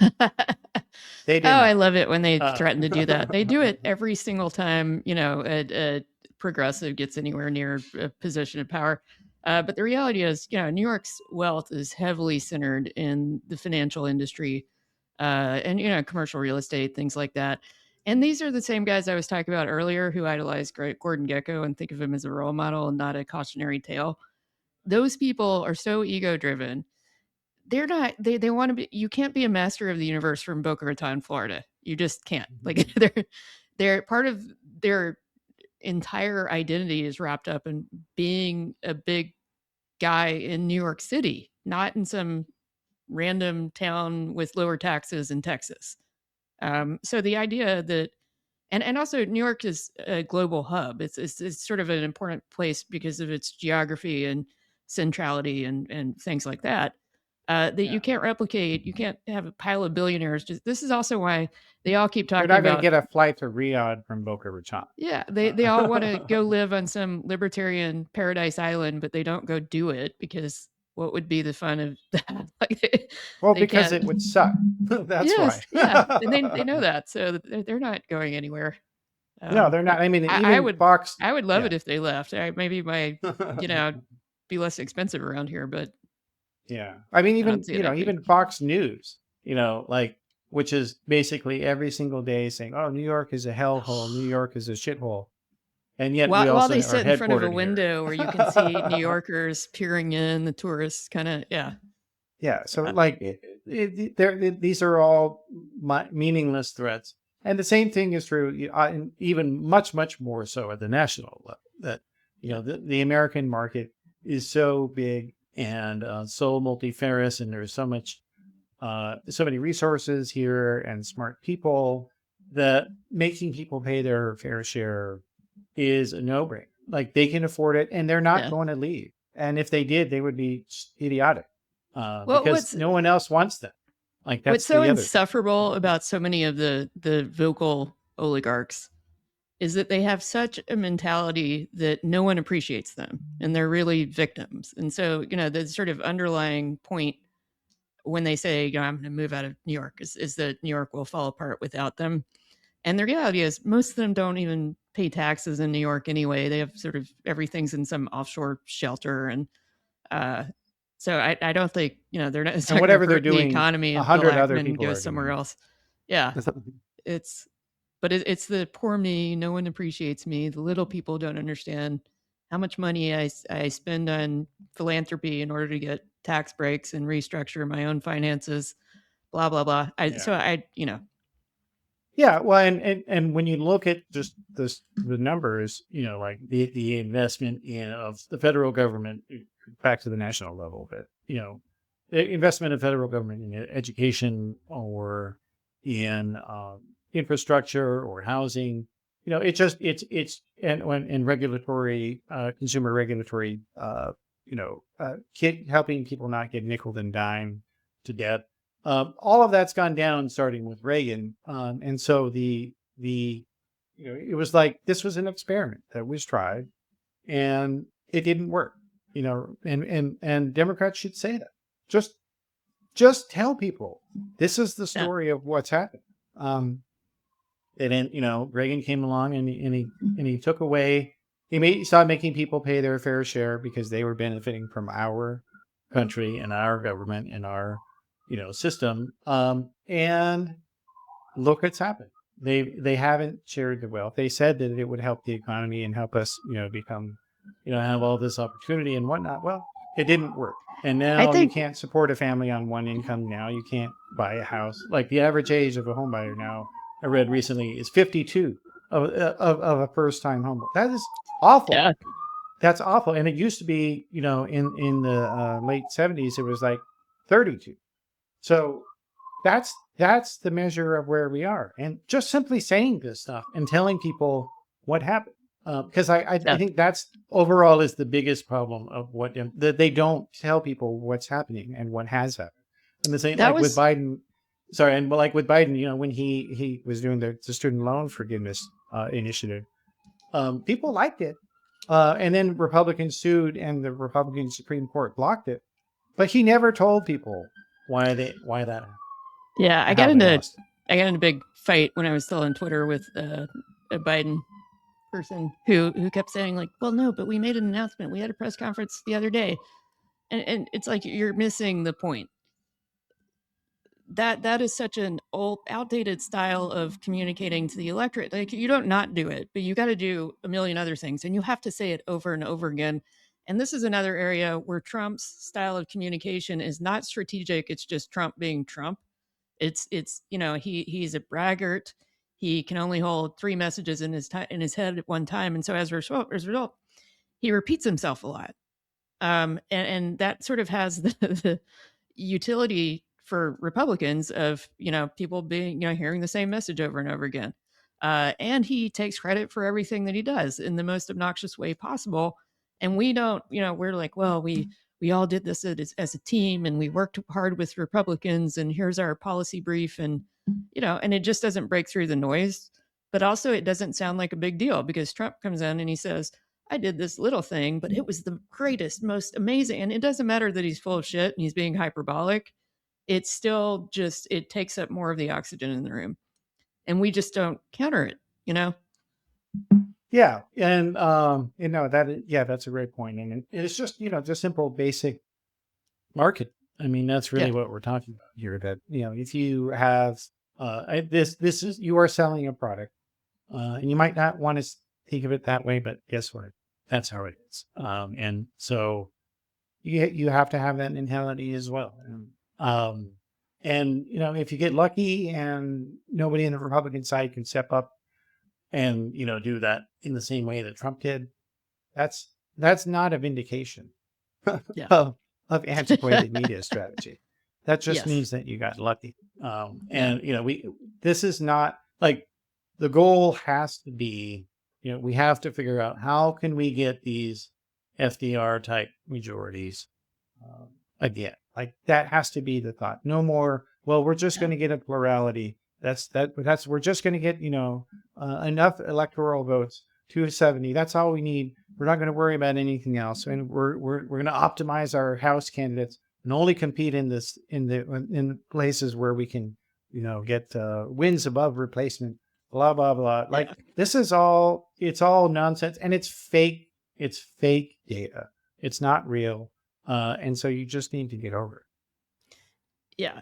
they didn't. I love it when they threaten to do that. They do it every single time, a progressive gets anywhere near a position of power. But the reality is, New York's wealth is heavily centered in the financial industry and, commercial real estate, things like that. And these are the same guys I was talking about earlier who idolize Gordon Gekko and think of him as a role model and not a cautionary tale. Those people are so ego driven. They're not, they want to be, you can't be a master of the universe from Boca Raton, Florida. You just can't. Like they're part of their entire identity is wrapped up in being a big guy in New York City, not in some random town with lower taxes in Texas. So the idea that, and also New York is a global hub. It's sort of an important place because of its geography and centrality and things like that. You can't replicate. You can't have a pile of billionaires. This is also why they all keep talking about. You're not going to get a flight to Riyadh from Boca Raton. Yeah, they all want to go live on some libertarian paradise island, but they don't go do it because what would be the fun of that? Because it would suck. That's why. And they know that, so they're not going anywhere. No, they're not. I mean, I would love it if they left. Maybe be less expensive around here, but. Yeah. I mean, even Fox News, which is basically every single day saying, oh, New York is a hellhole. New York is a shithole. And yet while they sit in front of a window where you can see New Yorkers peering in, the tourists kind of, Yeah. So these are all meaningless threats. And the same thing is true, even much, much more so at the national level, that, the American market is so big and so multifarious, and there's so many resources here and smart people that making people pay their fair share is a no-brainer. Like, they can afford it, and they're not going to leave. And if they did, they would be idiotic because no one else wants them. Like, that's what's so insufferable about so many of the vocal oligarchs is that they have such a mentality that no one appreciates them and they're really victims. And so, the sort of underlying point when they say, I'm going to move out of New York is that New York will fall apart without them. And the reality is most of them don't even pay taxes in New York anyway. They have sort of everything's in some offshore shelter. And so I don't think, they're not, it's not whatever they're doing, the economy of 100 other people goes somewhere else. Yeah. But it's the poor me. No one appreciates me. The little people don't understand how much money I spend on philanthropy in order to get tax breaks and restructure my own finances, blah, blah, blah. Yeah. Well, and when you look at just the numbers, like the investment of the federal government back to the national level, but, investment of federal government in education or in infrastructure or housing. It's and regulatory consumer regulatory helping people not get nickel and dime to death. All of that's gone down starting with Reagan, and so it was like this was an experiment that was tried and it didn't work. And Democrats should say that. Just tell people this is the story of what's happened. And then Reagan came along and he took away. He started making people pay their fair share because they were benefiting from our country and our government and our system. And look what's happened. They haven't shared the wealth. They said that it would help the economy and help us become have all this opportunity and whatnot. Well, it didn't work. And now you can't support a family on one income. Now you can't buy a house. Like the average age of a home buyer now, I read recently, is 52 of a first-time home. That is awful. Yeah. That's awful. And it used to be, in the late 70s, it was like 32. So that's the measure of where we are. And just simply saying this stuff and telling people what happened. Because I think that's overall is the biggest problem of that they don't tell people what's happening and what has happened. And the same with Biden. Sorry, and like with Biden, when he was doing the student loan forgiveness initiative, people liked it, and then Republicans sued, and the Republican Supreme Court blocked it. But he never told people why that happened. Yeah, I got into a big fight when I was still on Twitter with a Biden person who kept saying like, well, no, but we made an announcement. We had a press conference the other day. And it's like, you're missing the point. That is such an old, outdated style of communicating to the electorate. Like, you don't not do it, but you got to do a million other things, and you have to say it over and over again. And this is another area where Trump's style of communication is not strategic. It's just Trump being Trump. It's he's a braggart. He can only hold 3 messages in his head at one time, and so as a result, he repeats himself a lot. And that sort of has the utility for Republicans of people being hearing the same message over and over again. And he takes credit for everything that he does in the most obnoxious way possible. And we don't, we're like, well, we all did this as a team, and we worked hard with Republicans, and here's our policy brief, and and it just doesn't break through the noise. But also, it doesn't sound like a big deal because Trump comes in and he says, I did this little thing, but it was the greatest, most amazing. And it doesn't matter that he's full of shit and he's being hyperbolic. It's still just, it takes up more of the oxygen in the room. And we just don't counter it, Yeah. And, that's a great point. And it's just, just simple, basic market. I mean, that's really what we're talking about here. That, if you have you are selling a product, and you might not want to think of it that way, but guess what? That's how it is. And so you have to have that mentality as well. And if you get lucky and nobody in the Republican side can step up and do that in the same way that Trump did, that's not a vindication of antiquated media strategy. That just means that you got lucky. This is not like, the goal has to be, we have to figure out how can we get these FDR type majorities again. Like, that has to be the thought. No more, well, we're just going to get a plurality. We're just going to get, enough electoral votes, 270. That's all we need. We're not going to worry about anything else. And we're going to optimize our House candidates and only compete in places where we can, get wins above replacement. Blah, blah, blah. Like, this is it's all nonsense, and it's fake. It's fake data. It's not real. And so you just need to get over it. Yeah.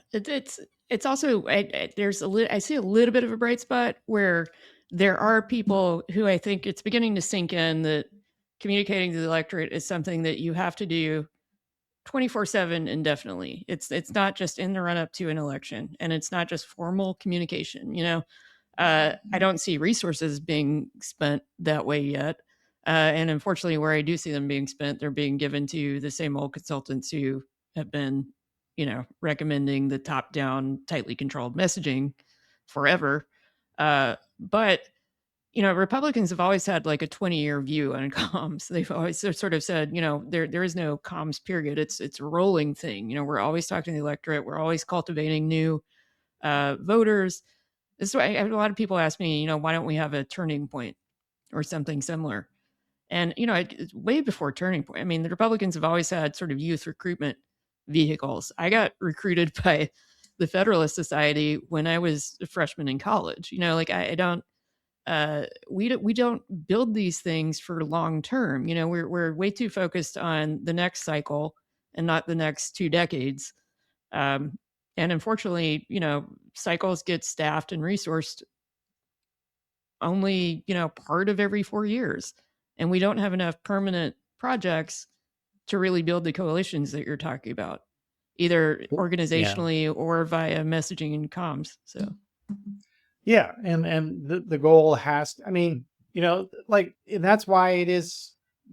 It's also, I see a little bit of a bright spot where there are people who I think it's beginning to sink in that communicating to the electorate is something that you have to do 24/7 indefinitely. It's not just in the run up to an election, and it's not just formal communication, I don't see resources being spent that way yet. And unfortunately, where I do see them being spent, they're being given to the same old consultants who have been, recommending the top-down, tightly controlled messaging forever. But Republicans have always had like a 20-year view on comms. They've always sort of said, there is no comms period. It's a rolling thing. We're always talking to the electorate. We're always cultivating new voters. This is why a lot of people ask me, why don't we have a turning point or something similar? And it's way before turning point. I mean, the Republicans have always had sort of youth recruitment vehicles. I got recruited by the Federalist Society when I was a freshman in college. Like I don't we don't build these things for long term. We're way too focused on the next cycle and not the next 2 decades. Um, and unfortunately, cycles get staffed and resourced only part of every 4 years, and we don't have enough permanent projects to really build the coalitions that you're talking about, either Yeah. organizationally or via messaging and comms. So Yeah, and the goal has, I mean, like, and that's why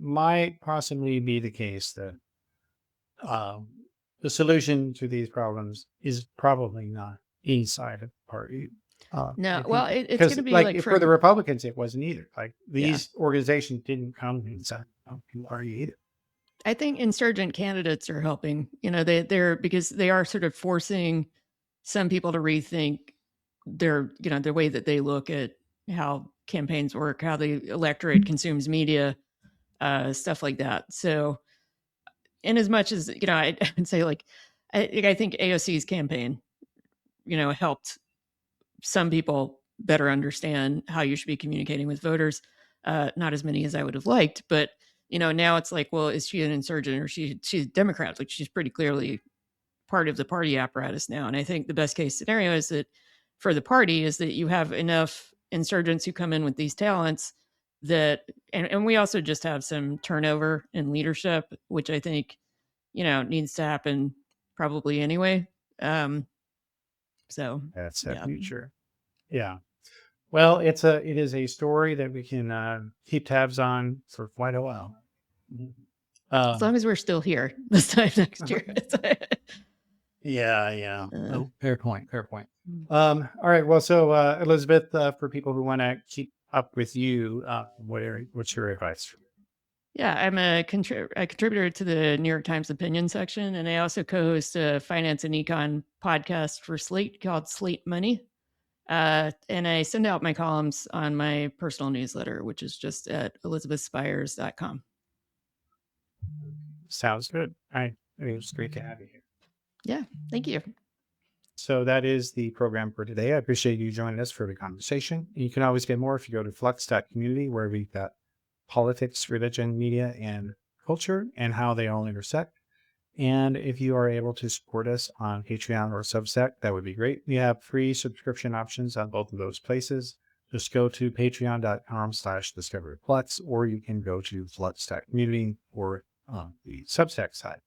might possibly be the case that um, the solution to these problems is probably not inside of the party. no, I well, think it's going because to be like for the from Republicans, it wasn't either. Like yeah. these organizations didn't come inside of the party either. I think insurgent candidates are helping. They're because they are sort of forcing some people to rethink the way that they look at how campaigns work, how the electorate consumes media, stuff like that. So, in as much as I'd say like I think AOC's campaign, helped some people better understand how you should be communicating with voters. Not as many as I would have liked, but now it's like, well, is she an insurgent or she's a Democrat? Like she's pretty clearly part of the party apparatus now. And I think the best case scenario is that for the party is that you have enough insurgents who come in with these talents that, and we also just have some turnover in leadership, which I think, needs to happen probably anyway. So That's the yeah. future. Yeah. Well, it is a story that we can keep tabs on for quite a while. As long as we're still here this time next year. Yeah. Oh, fair point. Mm. All right. Well, so Elizabeth, for people who want to keep up with you, what's your advice? Yeah, I'm a contributor to the New York Times opinion section, and I also co-host a finance and econ podcast for Slate called Slate Money. And I send out my columns on my personal newsletter, which is just at elizabethspiers.com. Sounds good. It's great to have you here. Yeah, thank you. So that is the program for today. I appreciate you joining us for the conversation. You can always get more if you go to flux.community, where we've got politics, religion, media, and culture, and how they all intersect. And if you are able to support us on Patreon or Substack, that would be great. We have free subscription options on both of those places. Just go to patreon.com/discoveryflux, or you can go to flux.community or the Substack side.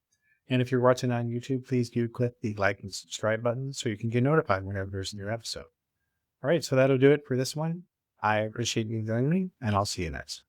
And if you're watching on YouTube, please do click the like and subscribe button so you can get notified whenever there's a new episode. All right, so that'll do it for this one. I appreciate you joining me, and I'll see you next.